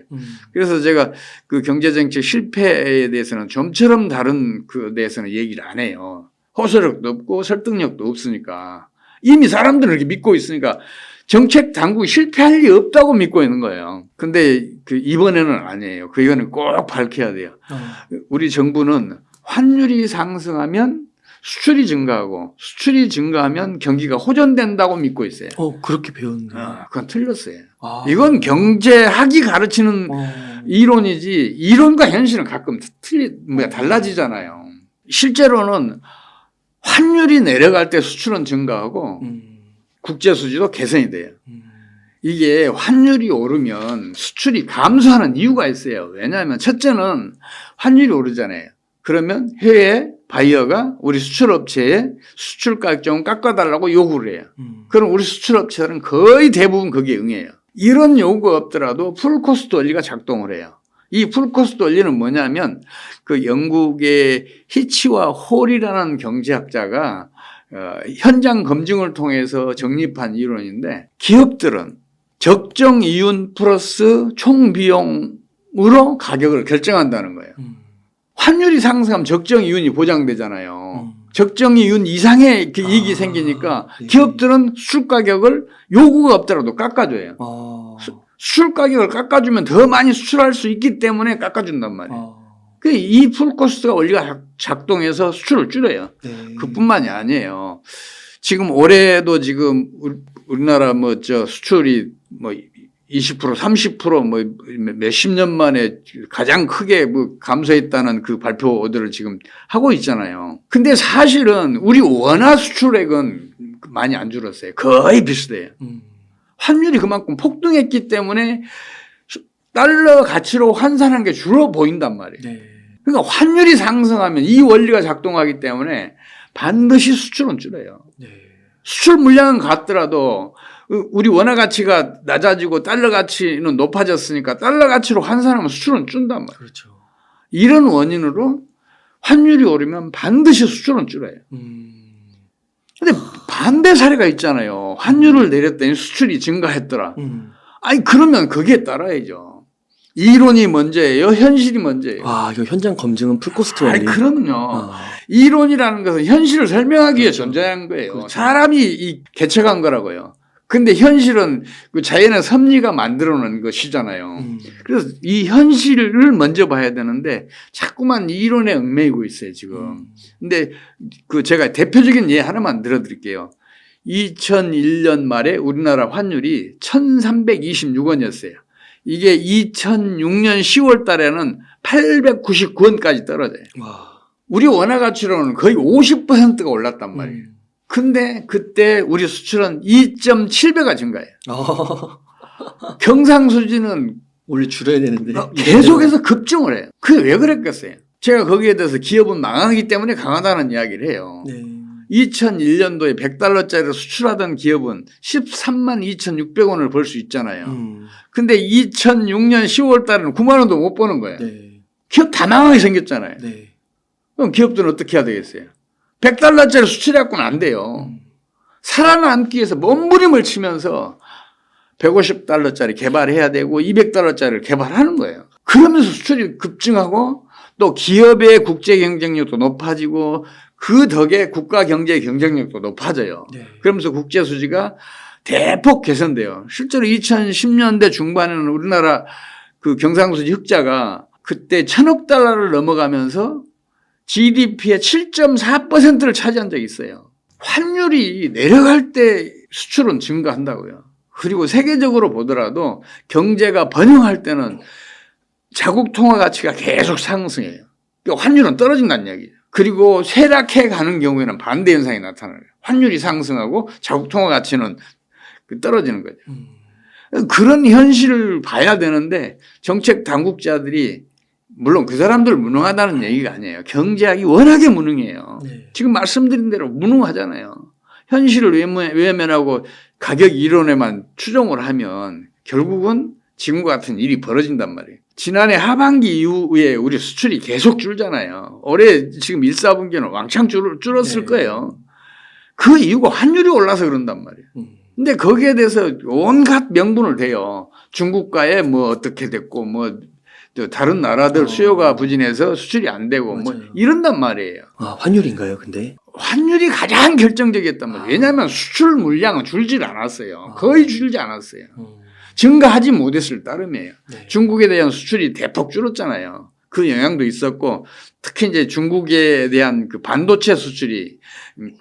그래서 제가 그 경제정책 실패에 대해서는 좀처럼 다른 그 대해서는 얘기를 안 해요. 호소력도 없고 설득력도 없으니까. 이미 사람들은 이렇게 믿고 있으니까 정책 당국이 실패할 리 없다고 믿고 있는 거예요. 근데 그 이번에는 아니에요. 그 이거는 꼭 밝혀야 돼요. 우리 정부는 환율이 상승하면 수출이 증가하고 수출이 증가하면 경기가 호전된다고 믿고 있어요. 그렇게 배웠는데. 그건 틀렸어요. 이건 경제학이 가르치는 이론이지 이론과 현실은 가끔 달라지잖아요. 실제로는 환율이 내려갈 때 수출은 증가하고 국제 수지도 개선이 돼요. 이게 환율이 오르면 수출이 감소하는 이유가 있어요. 왜냐하면 첫째는 환율이 오르잖아요. 그러면 해외 바이어가 우리 수출업체에 수출 가격 좀 깎아달라고 요구를 해요. 그럼 우리 수출업체들은 거의 대부분 거기에 응해요. 이런 요구가 없더라도 풀코스트 원리가 작동을 해요. 이 풀코스트 원리는 뭐냐면 그 영국의 히치와 홀이라는 경제학자가 현장 검증을 통해서 정립한 이론인데 기업들은 적정 이윤 플러스 총 비용으로 가격을 결정한다는 거예요. 환율이 상승하면 적정 이윤이 보장되잖아요. 적정 이윤 이상의 이익이 생기니까 기업들은 수출 가격을 요구가 없더라도 깎아줘요. 수출 가격을 깎아주면 더 많이 수출할 수 있기 때문에 깎아준단 말이에요. 이 풀코스트가 원리가 작동해서 수출을 줄여요. 그뿐만이 아니에요. 지금 올해도 지금 우리나라 수출이 20% 30% 몇십 년 만에 가장 크게 감소했다는 그 발표들을 지금 하고 있잖아요. 근데 사실은 우리 원화 수출액은 많이 안 줄었어요. 거의 비슷해요. 환율이 그만큼 폭등했기 때문에 달러 가치로 환산한 게 줄어 보인단 말이에요. 그러니까 환율이 상승하면 이 원리가 작동하기 때문에 반드시 수출은 줄어요. 수출 물량은 같더라도 우리 원화 가치가 낮아지고 달러 가치는 높아졌으니까 달러 가치로 환산하면 수출은 준단 말이에요. 그렇죠. 이런 원인으로 환율이 오르면 반드시 수출은 줄어요. 근데 반대 사례가 있잖아요. 환율을 내렸더니 수출이 증가했더라. 아니 그러면 거기에 따라야죠. 이론이 먼저예요? 현실이 먼저예요? 와, 이거 현장 검증은 풀코스트 원리. 아니, 그럼요. 아, 이론이라는 것은 현실을 설명하기 위해 그렇죠. 존재한 거예요. 그렇죠. 사람이 개척한 거라고요. 근데 현실은 그 자연의 섭리가 만들어 놓은 것이잖아요. 그래서 이 현실을 먼저 봐야 되는데 자꾸만 이론에 얽매이고 있어요, 지금. 근데 그 제가 대표적인 예 하나만 들어드릴게요. 2001년 말에 우리나라 환율이 1326원이었어요. 이게 2006년 10월 달에는 899원까지 떨어져요. 와. 우리 원화 가치로는 거의 50%가 올랐단 말이에요. 근데 그때 우리 수출은 2.7배가 증가해요. 경상수지는 원래 줄여야 되는데. 계속해서 급증을 해요. 그게 왜 그랬겠어요? 제가 거기에 대해서 기업은 망하기 때문에 강하다는 이야기를 해요. 네. 2001년도에 100달러짜리를 수출하던 기업은 13만 2,600원을 벌 수 있잖아요. 근데 2006년 10월 달에는 9만 원도 못 버는 거예요. 네. 기업 다 망하게 생겼잖아요. 네. 그럼 기업들은 어떻게 해야 되겠어요? 100달러짜리 수출해갖고는 안 돼요. 살아남기 위해서 몸부림을 치면서 150달러짜리 개발해야 되고 200달러짜리를 개발하는 거예요. 그러면서 수출이 급증하고 또 기업의 국제 경쟁력도 높아지고 그 덕에 국가 경제의 경쟁력도 높아져요. 네. 그러면서 국제 수지가 대폭 개선돼요. 실제로 2010년대 중반에는 우리나라 그 경상수지 흑자가 그때 1,000억 달러를 넘어가면서 GDP의 7.4%를 차지한 적이 있어요. 환율이 내려갈 때 수출은 증가한다고요. 그리고 세계적으로 보더라도 경제가 번영할 때는 자국 통화 가치가 계속 상승해요. 그러니까 환율은 떨어진다는 얘기죠. 그리고 쇠락해 가는 경우에는 반대 현상이 나타나요. 환율이 상승하고 자국 통화 가치는 떨어지는 거죠. 그런 현실을 봐야 되는데 정책 당국자들이 물론 그 사람들 무능하다는 얘기가 아니에요. 경제학이 워낙에 무능해요. 네. 지금 말씀드린 대로 무능하잖아요. 현실을 외면하고 가격 이론에만 추종을 하면 결국은 지금과 같은 일이 벌어진단 말이에요. 지난해 하반기 이후에 우리 수출이 계속 줄잖아요. 올해 지금 1, 4분기는 왕창 줄었을 네. 거예요. 그 이유가 환율이 올라서 그런단 말이에요. 근데 거기에 대해서 온갖 명분을 대요. 중국과의 뭐 어떻게 됐고 뭐 다른 나라들 수요가 부진해서 수출이 안 되고 뭐 맞아요. 이런단 말이에요. 아, 환율인가요, 근데? 환율이 가장 결정적이었단 말이에요. 왜냐하면 수출 물량은 줄질 않았어요. 거의 줄지 않았어요. 증가하지 못했을 따름이에요. 네. 중국에 대한 수출이 대폭 줄었잖아요. 그 영향도 있었고 특히 이제 중국에 대한 그 반도체 수출이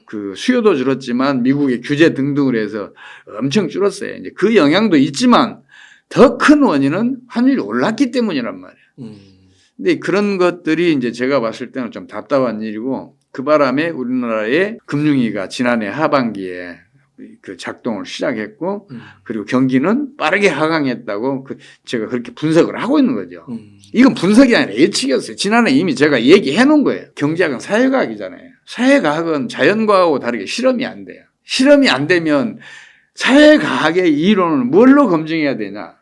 그 수요도 줄었지만 미국의 규제 등등을 해서 엄청 줄었어요. 이제 그 영향도 있지만 더 큰 원인은 환율이 올랐기 때문이란 말이에요. 근데 그런 것들이 이제 제가 봤을 때는 좀 답답한 일이고 그 바람에 우리나라의 금융위가 지난해 하반기에 그 작동을 시작했고 그리고 경기는 빠르게 하강했다고 제가 그렇게 분석을 하고 있는 거죠. 이건 분석이 아니라 예측이었어요. 지난해 이미 제가 얘기해 놓은 거예요. 경제학은 사회과학이잖아요. 사회과학은 자연과학하고 다르게 실험이 안 돼요. 실험이 안 되면 사회과학의 이론을 뭘로 검증해야 되냐.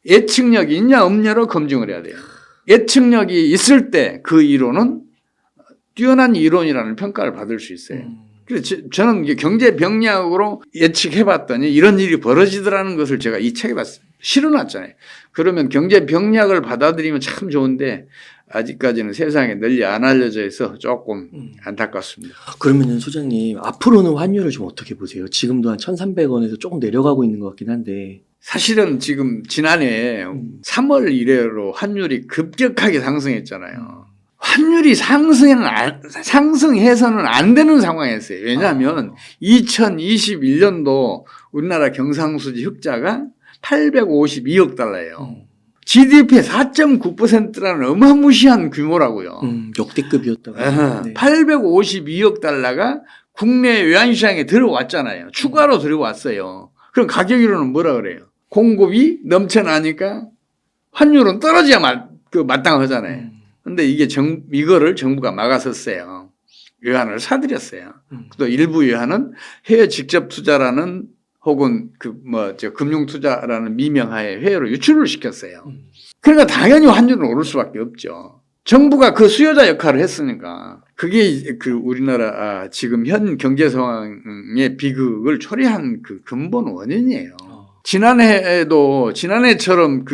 예측력이 있냐 없냐로 검증을 해야 돼요. 예측력이 있을 때 그 이론은 뛰어난 이론이라는 평가를 받을 수 있어요. 그래서 저는 이게 경제 병리학으로 예측해 봤더니 이런 일이 벌어지더라는 것을 제가 이 책에다 실어놨잖아요. 그러면 경제 병리학을 받아들이면 참 좋은데 아직까지는 세상에 널리 안 알려져 있어 조금 안타깝습니다. 그러면은 소장님, 앞으로는 환율을 좀 어떻게 보세요? 지금도 한 1,300원에서 조금 내려가고 있는 것 같긴 한데. 사실은 지금 지난해 3월 이래로 환율이 급격하게 상승했잖아요. 환율이 상승해서는 안 되는 상황이었어요. 왜냐하면 2021년도 우리나라 경상수지 흑자가 852억 달러예요. GDP의 4.9%라는 어마무시한 규모라고요. 역대급이었다고. 네. 852억 달러가 국내 외환시장에 들어왔잖아요. 추가로 들어왔어요. 그럼 가격으로는 뭐라 그래요? 공급이 넘쳐나니까 환율은 떨어져야 마땅하잖아요. 근데 이거를 정부가 막았었어요. 외환을 사들였어요. 또 일부 외환은 해외 직접 투자라는 혹은 금융 투자라는 미명하에 해외로 유출을 시켰어요. 그러니까 당연히 환율은 오를 수밖에 없죠. 정부가 그 수요자 역할을 했으니까 그게 우리나라 지금 현 경제 상황의 비극을 초래한 그 근본 원인이에요. 지난해처럼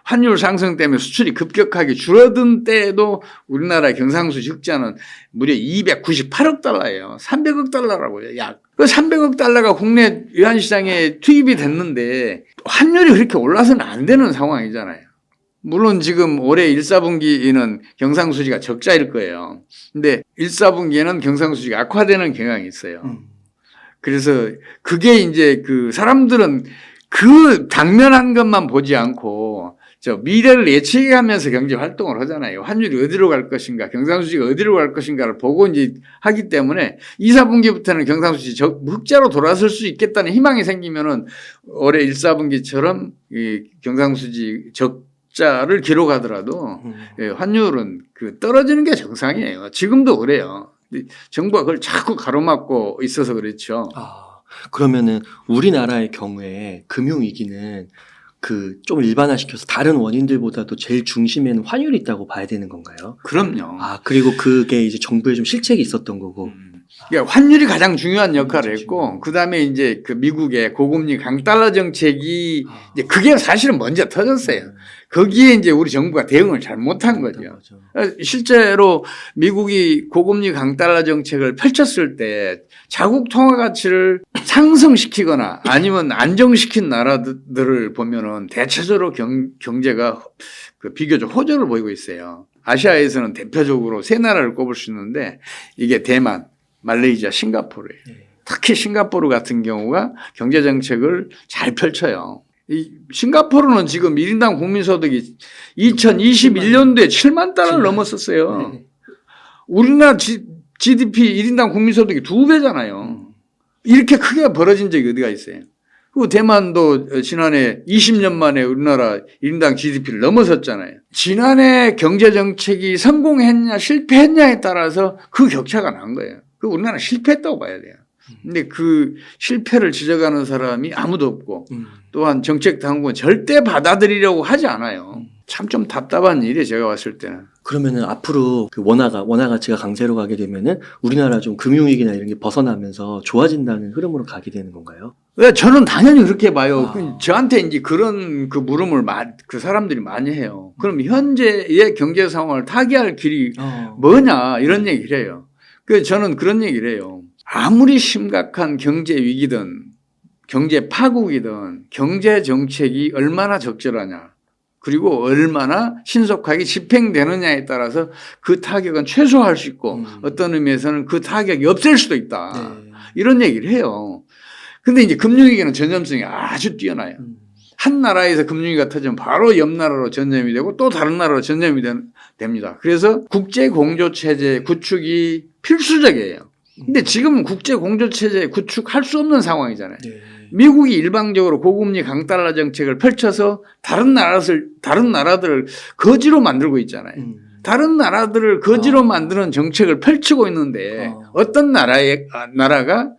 환율 상승 때문에 수출이 급격하게 줄어든 때에도 우리나라 경상수지 흑자는 무려 298억 달러예요. 300억 달러라고요. 약. 그 300억 달러가 국내 외환시장에 투입이 됐는데 환율이 그렇게 올라서는 안 되는 상황이잖아요. 물론 지금 올해 1, 4분기는 경상수지가 적자일 거예요. 근데 1, 4분기에는 경상수지가 악화되는 경향이 있어요. 그래서 그게 이제 사람들은 그 당면한 것만 보지 않고 미래를 예측하면서 경제 활동을 하잖아요. 환율이 어디로 갈 것인가, 경상수지가 어디로 갈 것인가를 보고 이제 하기 때문에 2, 4분기부터는 경상수지 흑자로 돌아설 수 있겠다는 희망이 생기면은 올해 1, 4분기처럼 이 경상수지 적자를 기록하더라도 환율은 떨어지는 게 정상이에요. 지금도 그래요. 정부가 그걸 자꾸 가로막고 있어서 그렇죠. 그러면은 우리나라의 경우에 금융위기는 좀 일반화시켜서 다른 원인들보다도 제일 중심에는 환율이 있다고 봐야 되는 건가요? 그럼요. 그리고 그게 이제 정부에 좀 실책이 있었던 거고. 그러니까 환율이 가장 중요한 역할을 했고, 그 다음에 이제 미국의 고금리 강달러 정책이 이제 그게 사실은 먼저 터졌어요. 거기에 이제 우리 정부가 대응을 잘 못한 거죠. 실제로 미국이 고금리 강달러 정책을 펼쳤을 때 자국 통화 가치를 상승시키거나 아니면 안정시킨 나라들을 보면은 대체적으로 경제가 비교적 호조를 보이고 있어요. 아시아에서는 대표적으로 세 나라를 꼽을 수 있는데 이게 대만, 말레이시아, 싱가포르예요. 특히 싱가포르 같은 경우가 경제 정책을 잘 펼쳐요. 이 싱가포르는 지금 1인당 국민소득이 2021년도에 7만 달러를 넘었었어요. 우리나라 GDP 1인당 국민소득이 2배잖아요. 이렇게 크게 벌어진 적이 어디가 있어요. 그리고 대만도 지난해 20년 만에 우리나라 1인당 GDP를 넘어섰잖아요. 지난해 경제정책이 성공했냐 실패했냐에 따라서 그 격차가 난 거예요. 우리나라는 실패했다고 봐야 돼요. 근데 그 실패를 지적하는 사람이 아무도 없고 또한 정책 당국은 절대 받아들이려고 하지 않아요. 참 좀 답답한 일이에요, 제가 봤을 때는. 그러면은 앞으로 원화 가치가 강세로 가게 되면은 우리나라 좀 금융위기나 이런 게 벗어나면서 좋아진다는 흐름으로 가게 되는 건가요? 네, 저는 당연히 그렇게 봐요. 저한테 이제 그런 물음을 사람들이 많이 해요. 그럼 현재의 경제 상황을 타개할 길이 뭐냐 이런 얘기를 해요. 그래서 저는 그런 얘기를 해요. 아무리 심각한 경제 위기든 경제 파국이든 경제 정책이 얼마나 적절하냐 그리고 얼마나 신속하게 집행되느냐에 따라서 그 타격은 최소화할 수 있고 어떤 의미에서는 그 타격이 없앨 수도 있다. 이런 얘기를 해요. 근데 이제 금융위기는 전염성이 아주 뛰어나요. 한 나라에서 금융위기가 터지면 바로 옆 나라로 전염이 되고 또 다른 나라로 전염이 됩니다. 그래서 국제공조체제 구축이 필수적이에요. 근데 지금은 국제공조체제 구축할 수 없는 상황이잖아요. 미국이 일방적으로 고금리 강달러 정책을 펼쳐서 다른 나라들을 거지로 만들고 있잖아요. 다른 나라들을 거지로 만드는 정책을 펼치고 있는데 어떤 나라가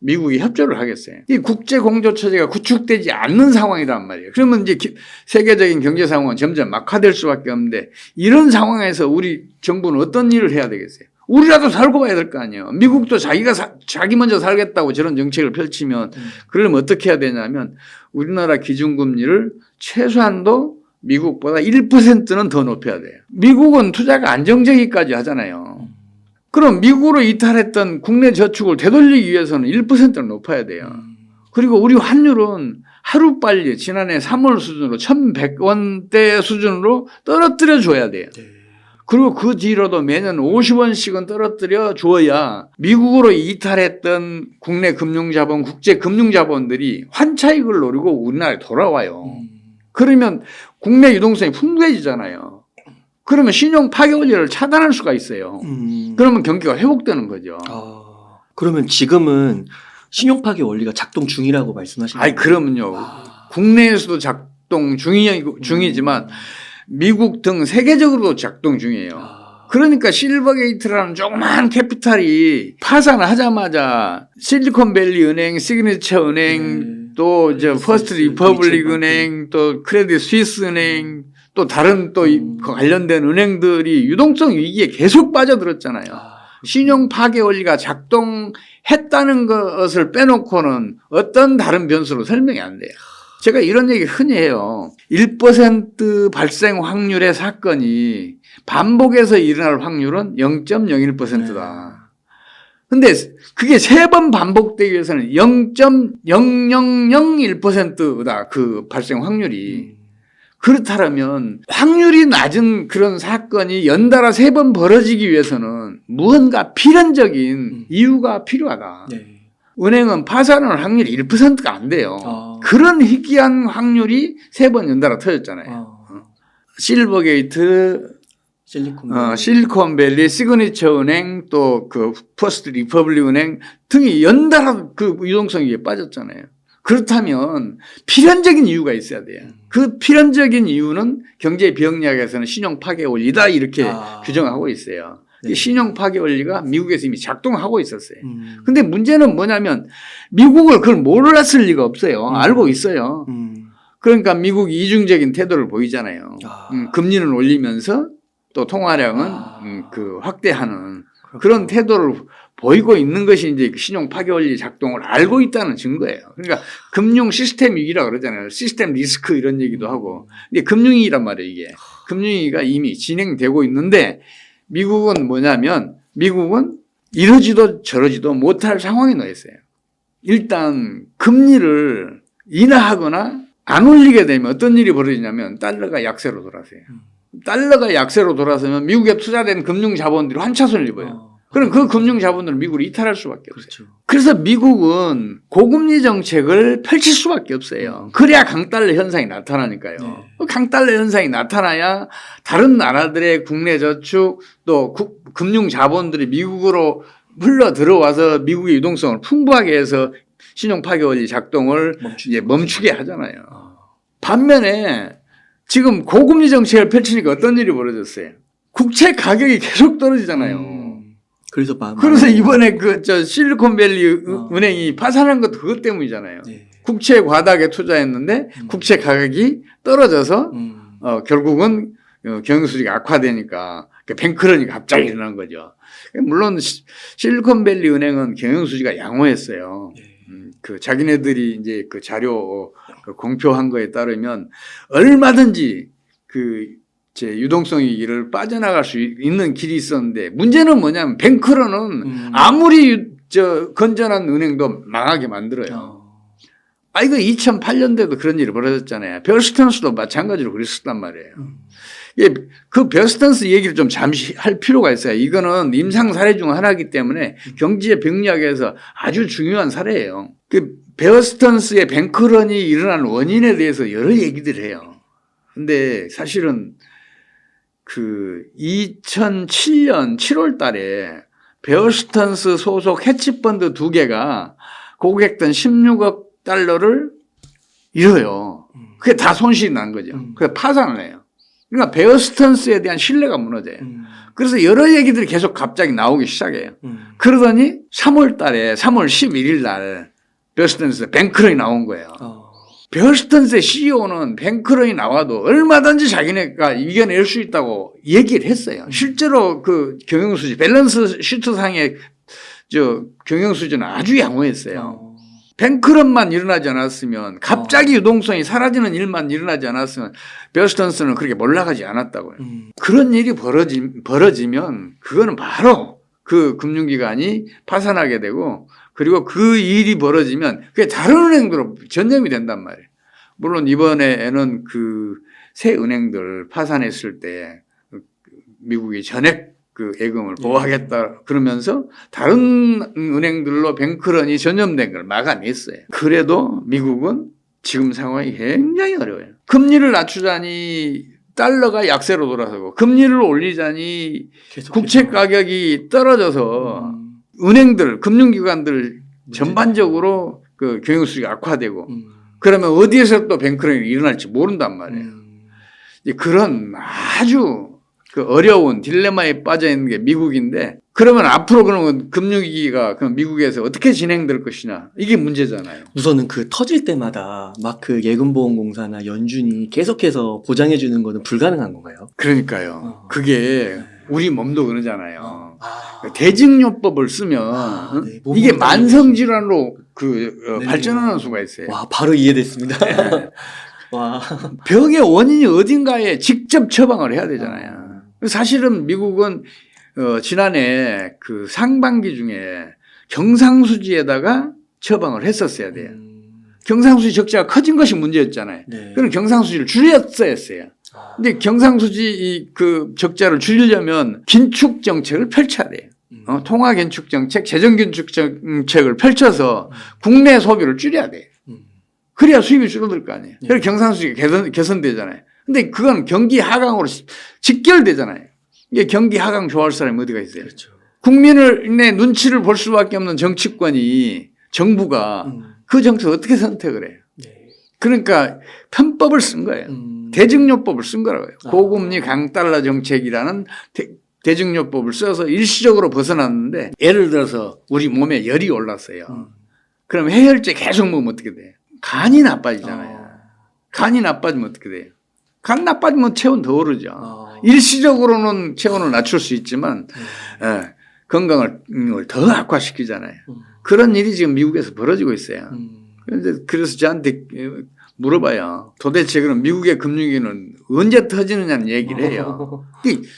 미국이 협조를 하겠어요. 이 국제공조체제가 구축되지 않는 상황이란 말이에요. 그러면 이제 세계적인 경제 상황은 점점 악화될 수밖에 없는데 이런 상황에서 우리 정부는 어떤 일을 해야 되겠어요? 우리라도 살고 봐야 될 거 아니에요. 미국도 자기 먼저 살겠다고 저런 정책을 펼치면 그러려면 어떻게 해야 되냐면 우리나라 기준금리를 최소한도 미국보다 1%는 더 높여야 돼요. 미국은 투자가 안정적이기까지 하잖아요. 그럼 미국으로 이탈했던 국내 저축을 되돌리기 위해서는 1%는 높아야 돼요. 그리고 우리 환율은 하루빨리 지난해 3월 수준으로 1,100원대 수준으로 떨어뜨려 줘야 돼요. 그리고 그 뒤로도 매년 50원씩은 떨어뜨려 줘야 미국으로 이탈했던 국내 금융자본, 국제 금융자본들이 환차익을 노리고 우리나라에 돌아와요. 그러면 국내 유동성이 풍부해지잖아요. 그러면 신용 파괴 원리를 차단할 수가 있어요. 그러면 경기가 회복되는 거죠. 그러면 지금은 신용 파괴 원리가 작동 중이라고 말씀하시는 거예요? 그러면요. 국내에서도 작동 중이지만 미국 등 세계적으로도 작동 중이에요. 그러니까 실버게이트라는 조그만 캐피탈이 파산을 하자마자 실리콘밸리 은행, 시그니처 은행, 또 퍼스트 리퍼블릭 은행, 또 크레딧 스위스 은행, 또 다른 관련된 은행들이 유동성 위기에 계속 빠져들었잖아요. 신용 파괴 원리가 작동해 했다는 것을 빼놓고는 어떤 다른 변수로 설명이 안 돼요. 제가 이런 얘기 흔히 해요. 1% 발생 확률의 사건이 반복해서 일어날 확률은 0.01%다. 근데 그게 3번 반복되기 위해서는 0.0001%다. 그 발생 확률이. 그렇다면 확률이 낮은 그런 사건이 연달아 3번 벌어지기 위해서는 무언가 필연적인 이유가 필요하다. 네. 은행은 파산할 확률이 1%가 안 돼요. 그런 희귀한 확률이 3번 연달아 터졌잖아요. 실버게이트, 실리콘밸리, 시그니처 은행, 또 그 퍼스트 리퍼블릭 은행 등이 연달아 그 유동성이 빠졌잖아요. 그렇다면 필연적인 이유가 있어야 돼요. 그 필연적인 이유는 경제 비영리학에서는 신용 파괴 원리다 이렇게 규정하고 있어요. 네. 신용 파괴 원리가 미국에서 이미 작동하고 있었어요. 근데 문제는 뭐냐면 미국을 그걸 몰랐을 리가 없어요. 알고 있어요. 그러니까 미국이 이중적인 태도를 보이잖아요. 금리는 올리면서 또 통화량은 그 확대하는 그런 태도를 보이고 있는 것이 이제 신용 파괴 원리 작동을 알고 있다는 증거예요. 그러니까 금융 시스템 위기라 그러잖아요. 시스템 리스크 이런 얘기도 하고. 근데 금융위기란 말이에요, 이게. 금융위기가 이미 진행되고 있는데 미국은 뭐냐면 미국은 이러지도 저러지도 못할 상황에 놓여 있어요. 일단 금리를 인하하거나 안 올리게 되면 어떤 일이 벌어지냐면 달러가 약세로 돌아서요. 달러가 약세로 돌아서면 미국에 투자된 금융 자본들이 환차손을 입어요. 그럼 그 금융 자본들은 미국을 이탈할 수밖에 없어요. 그렇죠. 그래서 미국은 고금리 정책을 펼칠 수밖에 없어요. 그래야 강달러 현상이 나타나니까요. 네. 강달러 현상이 나타나야 다른 나라들의 국내 저축 또 금융 자본들이 미국으로 흘러 들어와서 미국의 유동성을 풍부하게 해서 신용 파괴 원리 작동을 이제 멈추게 하잖아요. 반면에 지금 고금리 정책을 펼치니까 어떤 일이 벌어졌어요? 국채 가격이 계속 떨어지잖아요. 그래서 이번에 저 실리콘밸리 은행이 파산한 것도 그것 때문이잖아요. 네. 국채 과다하게 투자했는데 국채 가격이 떨어져서 결국은 경영수지가 악화되니까 뱅크런이 갑자기 일어난 거죠. 물론 실리콘밸리 은행은 경영수지가 양호했어요. 그 자기네들이 이제 그 자료 공표한 거에 따르면 얼마든지 제 유동성 위기를 빠져나갈 수 있는 길이 있었는데 문제는 뭐냐면 뱅크런은 아무리 건전한 은행도 망하게 만들어요. 이거 2008년대도 그런 일이 벌어졌잖아요. 베어스턴스도 마찬가지로 그랬었단 말이에요. 그 베어스턴스 얘기를 좀 잠시 할 필요가 있어요. 이거는 임상 사례 중 하나이기 때문에 경제 병리학에서 아주 중요한 사례예요. 그 베어스턴스의 뱅크런이 일어난 원인에 대해서 여러 얘기들을 해요. 근데 사실은 그 2007년 7월 달에 베어스턴스 소속 헤지펀드 2개가 고객던 16억 달러를 잃어요. 그게 다 손실이 난 거죠. 그래서 파산을 해요. 그러니까 베어스턴스에 대한 신뢰가 무너져요. 그래서 여러 얘기들이 계속 갑자기 나오기 시작해요. 그러더니 3월 달에 3월 11일 날 베어스턴스 뱅크런이 나온 거예요. 베어스턴스의 CEO는 뱅크런이 나와도 얼마든지 자기네가 이겨낼 수 있다고 얘기를 했어요. 실제로 그 경영수지, 밸런스 시트상의 경영수지는 아주 양호했어요. 뱅크런만 일어나지 않았으면 갑자기 유동성이 사라지는 일만 일어나지 않았으면 베어스턴스는 그렇게 몰락하지 않았다고요. 그런 일이 벌어지면 그거는 바로 그 금융기관이 파산하게 되고 그리고 그 일이 벌어지면 그게 다른 은행들로 전염이 된단 말이에요. 물론 이번에는 그 새 은행들 파산했을 때 미국이 전액 그 예금을 보호하겠다 그러면서 다른 은행들로 뱅크런이 전염된 걸 막아냈어요. 그래도 미국은 지금 상황이 굉장히 어려워요. 금리를 낮추자니 달러가 약세로 돌아서고 금리를 올리자니 국채 가격이 떨어져서 은행들, 금융기관들 전반적으로 그 경영수지가 악화되고 그러면 어디에서 또 뱅크런이 일어날지 모른단 말이에요. 그런 아주 그 어려운 딜레마에 빠져 있는 게 미국인데 그러면 앞으로 그러면 금융위기가 그럼 미국에서 어떻게 진행될 것이냐 이게 문제잖아요. 우선은 그 터질 때마다 막 그 예금보험공사나 연준이 계속해서 보장해 주는 거는 불가능한 건가요? 그러니까요. 그게 우리 몸도 그러잖아요. 아. 대증요법을 쓰면 네. 이게 만성질환으로 네. 발전하는 수가 있어요. 와, 바로 이해됐습니다. 와. 병의 원인이 어딘가에 직접 처방을 해야 되잖아요. 사실은 미국은 지난해 그 상반기 중에 경상수지에다가 처방을 했었어야 돼요. 경상수지 적자가 커진 것이 문제였잖아요. 네. 그럼 경상수지를 줄였어야 했어요. 근데 경상수지 그 적자를 줄이려면 긴축 정책을 펼쳐야 돼요. 통화 긴축 정책, 재정 긴축 정책을 펼쳐서 국내 소비를 줄여야 돼요. 그래야 수입이 줄어들 거 아니에요. 그래서 경상수지가 개선되잖아요. 근데 그건 경기 하강으로 직결되잖아요. 이게 경기 하강 좋아할 사람이 어디가 있어요? 그렇죠. 국민의 눈치를 볼 수밖에 없는 정치권이 정부가 그 정책을 어떻게 선택을 해요? 네. 그러니까 편법을 쓴 거예요. 대증요법을 쓴 거라고요. 고금리 강달러 정책이라는 대증요법을 써서 일시적으로 벗어났는데 예를 들어서 우리 몸에 열이 올랐어요. 그럼 해열제 계속 먹으면 어떻게 돼요? 간이 나빠지잖아요. 간이 나빠지면 어떻게 돼요? 간 나빠지면 체온 더 오르죠. 일시적으로는 체온을 낮출 수 있지만 건강을 더 악화시키잖아요. 그런 일이 지금 미국에서 벌어지고 있어요. 그래서 저한테 물어봐요. 도대체 그럼 미국의 금융위기는 언제 터지느냐는 얘기를 해요.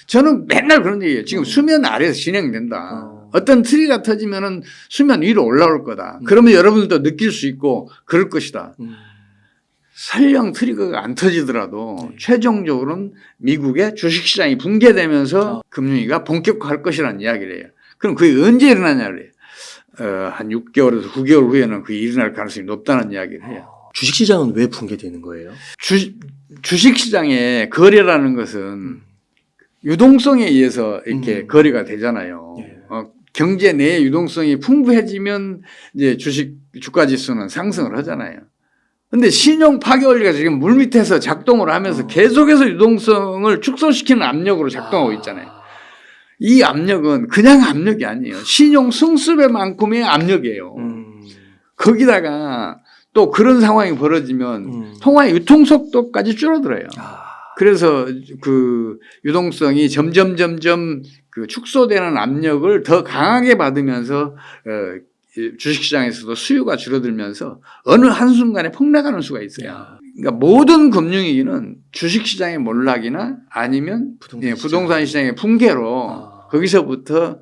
저는 맨날 그런 얘기예요. 지금 수면 아래에서 진행된다. 어떤 트리가 터지면은 수면 위로 올라올 거다. 그러면 여러분들도 느낄 수 있고 그럴 것이다. 설령 트리거가 안 터지더라도 최종적으로는 미국의 주식시장이 붕괴되면서 금융위기가 본격화할 것이라는 이야기를 해요. 그럼 그게 언제 일어나냐 그래요. 한 6개월에서 9개월 후에는 그게 일어날 가능성이 높다는 이야기를 해요. 주식시장은 왜 붕괴되는 거예요? 주식시장의 거래라는 것은 유동성에 의해서 이렇게 거래가 되잖아요. 경제 내의 유동성이 풍부해지면 이제 주가 지수는 상승을 하잖아요. 근데 신용 파괴 원리가 지금 물밑에서 작동을 하면서 계속해서 유동성을 축소시키는 압력으로 작동하고 있잖아요. 이 압력은 그냥 압력이 아니에요. 신용 승수배만큼의 압력이에요. 거기다가 또 그런 상황이 벌어지면 통화의 유통 속도까지 줄어들어요. 그래서 그 유동성이 점점 그 축소되는 압력을 더 강하게 받으면서 주식시장에서도 수요가 줄어들면서 어느 한순간에 폭락하는 수가 있어요. 그러니까 모든 금융위기는 주식시장의 몰락이나 아니면 부동산 시장의 붕괴로 거기서부터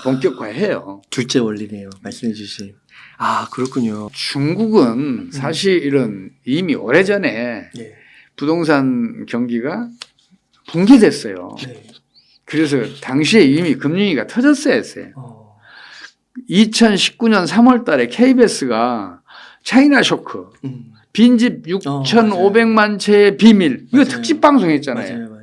본격화해요. 둘째 원리네요. 말씀해 주신. 아, 그렇군요. 중국은 사실은 이미 오래전에 부동산 경기가 붕괴됐어요. 그래서 당시에 이미 금융위기가 터졌어야 했어요. 2019년 3월 달에 KBS가 차이나 쇼크, 빈집 6,500만 채의 비밀, 이거 특집 방송했잖아요. 맞아요.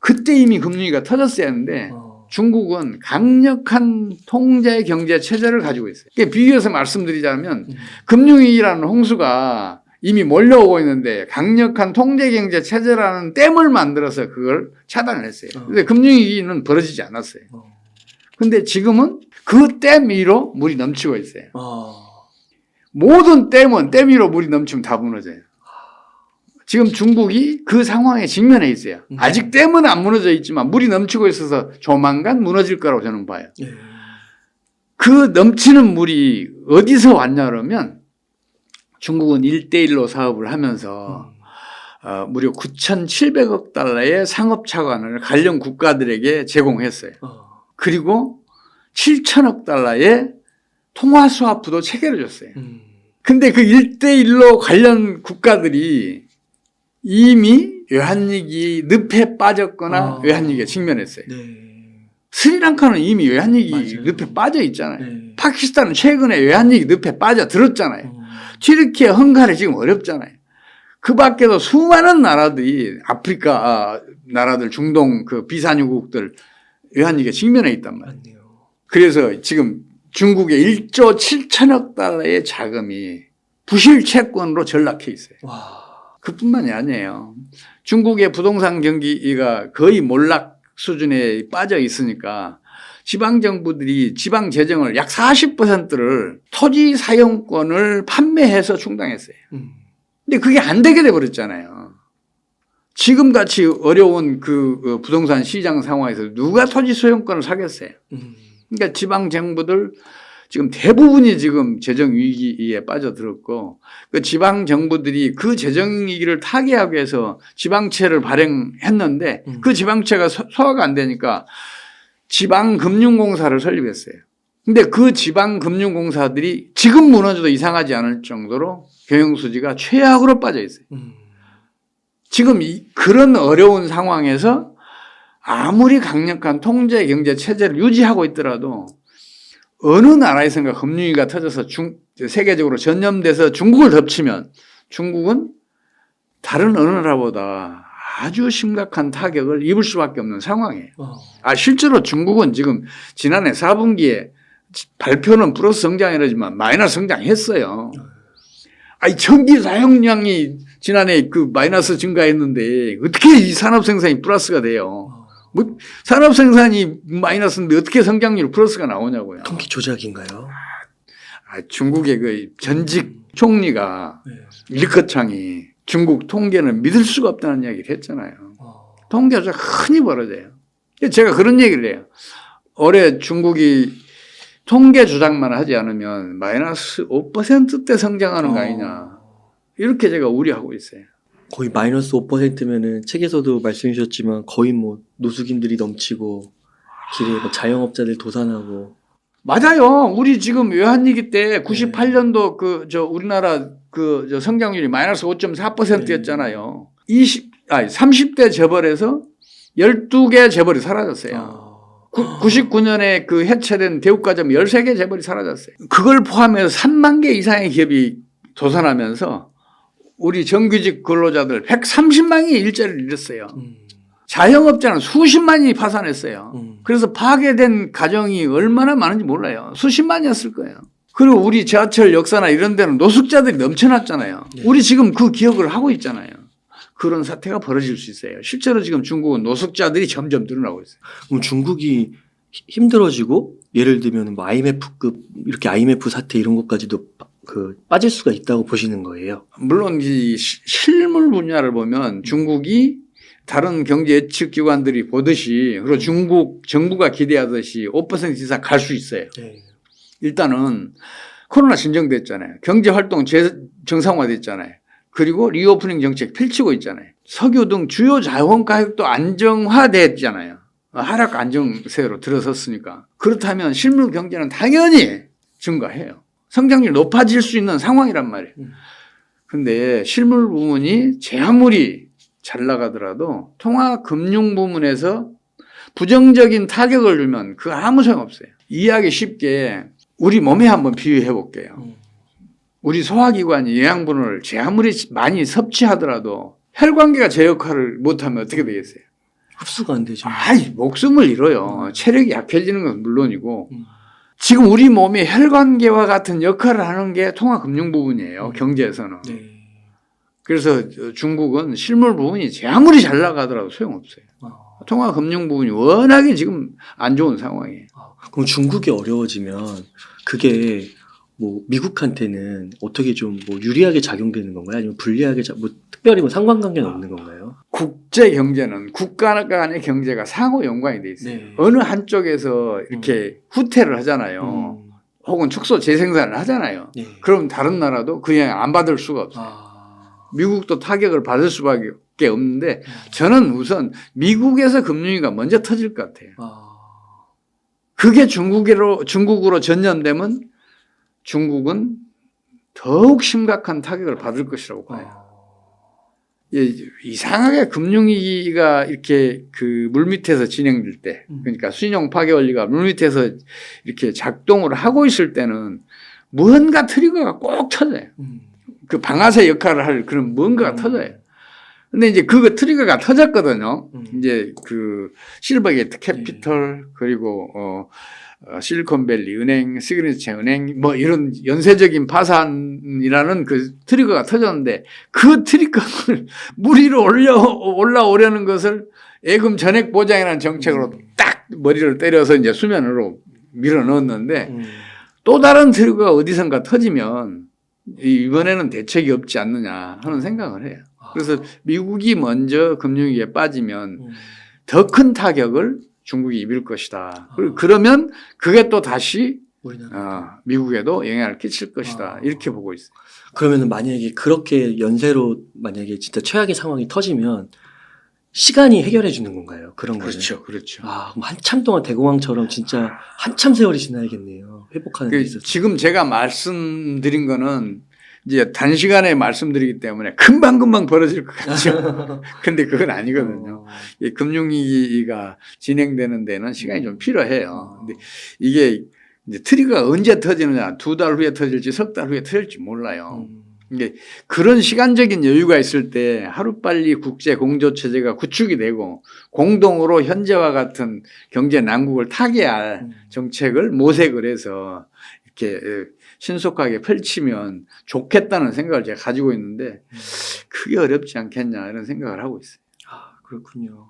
그때 이미 금융위기가 터졌어야 했는데 중국은 강력한 통제 경제 체제를 가지고 있어요. 비교해서 말씀드리자면 금융위기라는 홍수가 이미 몰려오고 있는데 강력한 통제 경제 체제라는 댐을 만들어서 그걸 차단을 했어요. 근데 금융위기는 벌어지지 않았어요. 근데 지금은 그 댐 위로 물이 넘치고 있어요. 모든 댐은 댐 위로 물이 넘치면 다 무너져요. 지금 중국이 그 상황에 직면해 있어요. 아직 댐은 안 무너져 있지만 물이 넘치고 있어서 조만간 무너질 거라고 저는 봐요. 그 넘치는 물이 어디서 왔냐 그러면 중국은 1대1로 사업을 하면서 무려 9,700억 달러의 상업차관을 관련 국가들에게 제공했어요. 그리고 7천억 달러의 통화스와프도 체결해줬어요. 근데 그 1대1로 관련 국가들이 이미 외환위기 늪에 빠졌거나 외환위기에 직면했어요. 스리랑카는 이미 외환위기 늪에 빠져 있잖아요. 파키스탄은 최근에 외환위기 늪에 빠져들었잖아요. 튀르키예, 헝가리 지금 어렵잖아요. 그 밖에도 수많은 나라들이 아프리카 나라들, 중동 그 비산유국들 외환위기에 직면해 있단 말이에요. 그래서 지금 중국의 1조 7천억 달러의 자금이 부실 채권으로 전락해 있어요. 그뿐만이 아니에요. 중국의 부동산 경기가 거의 몰락 수준에 빠져 있으니까 지방정부들이 지방 재정을 약 40%를 토지 사용권을 판매해서 충당했어요. 근데 그게 안 되게 돼버렸잖아요. 지금같이 어려운 그 부동산 시장 상황에서 누가 토지 소유권을 사겠어요? 그러니까 지방 정부들 지금 대부분이 지금 재정 위기에 빠져들었고 그 지방 정부들이 그 재정 위기를 타개하기 위해서 지방채를 발행했는데 그 지방채가 소화가 안 되니까 지방금융공사를 설립했어요. 근데 그 지방금융공사들이 지금 무너져도 이상하지 않을 정도로 경영수지가 최악으로 빠져 있어요. 지금 그런 어려운 상황에서 아무리 강력한 통제 경제 체제를 유지하고 있더라도 어느 나라에선가 금융위기가 터져서 세계적으로 전염돼서 중국을 덮치면 중국은 다른 어느 나라보다 아주 심각한 타격을 입을 수밖에 없는 상황이에요. 실제로 중국은 지금 지난해 4분기에 발표는 플러스 성장이라지만 마이너스 성장했어요. 전기 사용량이 지난해 그 마이너스 증가했는데 어떻게 이 산업 생산이 플러스가 돼요? 뭐 산업 생산이 마이너스인데 어떻게 성장률 플러스가 나오냐고요. 통계 조작인가요? 중국의 그 전직 총리가 리커창이 중국 통계는 믿을 수가 없다는 이야기를 했잖아요. 통계 조작 흔히 벌어져요. 제가 그런 얘기를 해요. 올해 중국이 통계 조작만 하지 않으면 마이너스 5%대 성장하는 거 아니냐. 이렇게 제가 우려하고 있어요. 거의 마이너스 5%면은 책에서도 말씀해 주셨지만 거의 뭐 노숙인들이 넘치고 길에 뭐 자영업자들 도산하고. 맞아요. 우리 지금 외환위기 때 98년도 우리나라 성장률이 마이너스 5.4%였잖아요. 30대 재벌에서 12개 재벌이 사라졌어요. 99년에 그 해체된 대우가점 13개 재벌이 사라졌어요. 그걸 포함해서 3만 개 이상의 기업이 도산하면서 우리 정규직 근로자들 130만이 일자리를 잃었어요. 자영업자는 수십만이 파산했어요. 그래서 파괴된 가정이 얼마나 많은지 몰라요. 수십만이었을 거예요. 그리고 우리 지하철 역사나 이런 데는 노숙자들이 넘쳐났잖아요. 우리 지금 그 기억을 하고 있잖아요. 그런 사태가 벌어질 수 있어요. 실제로 지금 중국은 노숙자들이 점점 늘어나고 있어요. 그럼 중국이 힘들어지고 예를 들면 뭐 IMF급 이렇게 IMF 사태 이런 것까지도 빠질 수가 있다고 보시는 거예요? 물론 이 실물 분야를 보면 중국이 다른 경제 예측 기관들이 보듯이 그리고 중국 정부가 기대하듯이 5% 이상 갈 수 있어요. 일단은 코로나 진정됐잖아요. 경제 활동 정상화됐잖아요. 그리고 리오프닝 정책 펼치고 있잖아요. 석유 등 주요 자원 가격도 안정화됐잖아요. 하락 안정세로 들어섰으니까. 그렇다면 실물 경제는 당연히 증가해요. 성장률이 높아질 수 있는 상황이란 말이에요. 그런데 실물 부문이 제 아무리 잘 나가더라도 통화금융 부문에서 부정적인 타격을 주면 그 아무 소용없어요. 이해하기 쉽게 우리 몸에 한번 비유해 볼게요. 우리 소화기관이 영양분을 제 아무리 많이 섭취하더라도 혈관계가 제 역할을 못하면 어떻게 되겠어요? 흡수가 안 되죠. 목숨을 잃어요. 체력이 약해지는 건 물론이고 지금 우리 몸이 혈관계와 같은 역할을 하는 게 통화금융 부분이에요. 경제에서는. 그래서 중국은 실물 부분이 제 아무리 잘 나가더라도 소용없어요. 통화금융 부분이 워낙에 지금 안 좋은 상황이에요. 그럼 중국이 어려워지면 그게 뭐 미국한테는 어떻게 좀 뭐 유리하게 작용되는 건가요? 아니면 불리하게 뭐 특별히 뭐 상관관계는 없는 건가요? 국제 경제는 국가 간의 경제가 상호 연관이 돼 있어요. 어느 한쪽에서 이렇게 후퇴를 하잖아요. 혹은 축소 재생산을 하잖아요. 그럼 다른 나라도 그냥 안 받을 수가 없어요. 미국도 타격을 받을 수밖에 없는데 저는 우선 미국에서 금융위기가 먼저 터질 것 같아요. 그게 중국으로 전염되면 중국은 더욱 심각한 타격을 받을 것이라고 봐요. 이상하게 금융위기가 이렇게 그 물밑에서 진행될 때, 그러니까 신용 파괴 원리가 물밑에서 이렇게 작동을 하고 있을 때는 무언가 트리거가 꼭 터져요. 그 방아쇠 역할을 할 그런 뭔가가 터져요. 근데 이제 그 트리거가 터졌거든요. 이제 그 실버게이트 캐피털 그리고 실리콘밸리 은행, 시그니처 은행 뭐 이런 연쇄적인 파산이라는 그 트리거가 터졌는데 그 트리거를 물 위로 올라오려는 것을 예금 전액 보장이라는 정책으로 딱 머리를 때려서 이제 수면으로 밀어 넣었는데 또 다른 트리거가 어디선가 터지면 이번에는 대책이 없지 않느냐 하는 생각을 해요. 그래서 미국이 먼저 금융위기에 빠지면 음. 더 큰 타격을 중국이 입을 것이다. 그러면 그게 또 다시 우리나라. 미국에도 영향을 끼칠 것이다. 이렇게 보고 있어요. 그러면은 만약에 그렇게 연쇄로 만약에 진짜 최악의 상황이 터지면 시간이 해결해 주는 건가요? 그런 거는. 그렇죠. 그럼 한참 동안 대공황처럼 진짜 한참 세월이 지나야겠네요. 회복하는 데 있어서. 지금 제가 말씀드린 거는 이제 단시간에 말씀드리기 때문에 금방금방 벌어질 것 같죠. 근데 그건 아니거든요. 이 금융위기가 진행되는 데는 시간이 좀 필요해요. 근데 이게 이제 트리거가 언제 터지느냐, 2달 후에 터질지 3달 후에 터질지 몰라요. 이게 그런 시간적인 여유가 있을 때 하루빨리 국제 공조 체제가 구축이 되고 공동으로 현재와 같은 경제 난국을 타개할 정책을 모색을 해서 이렇게 신속하게 펼치면 좋겠다는 생각을 제가 가지고 있는데 그게 어렵지 않겠냐 이런 생각을 하고 있어요. 그렇군요.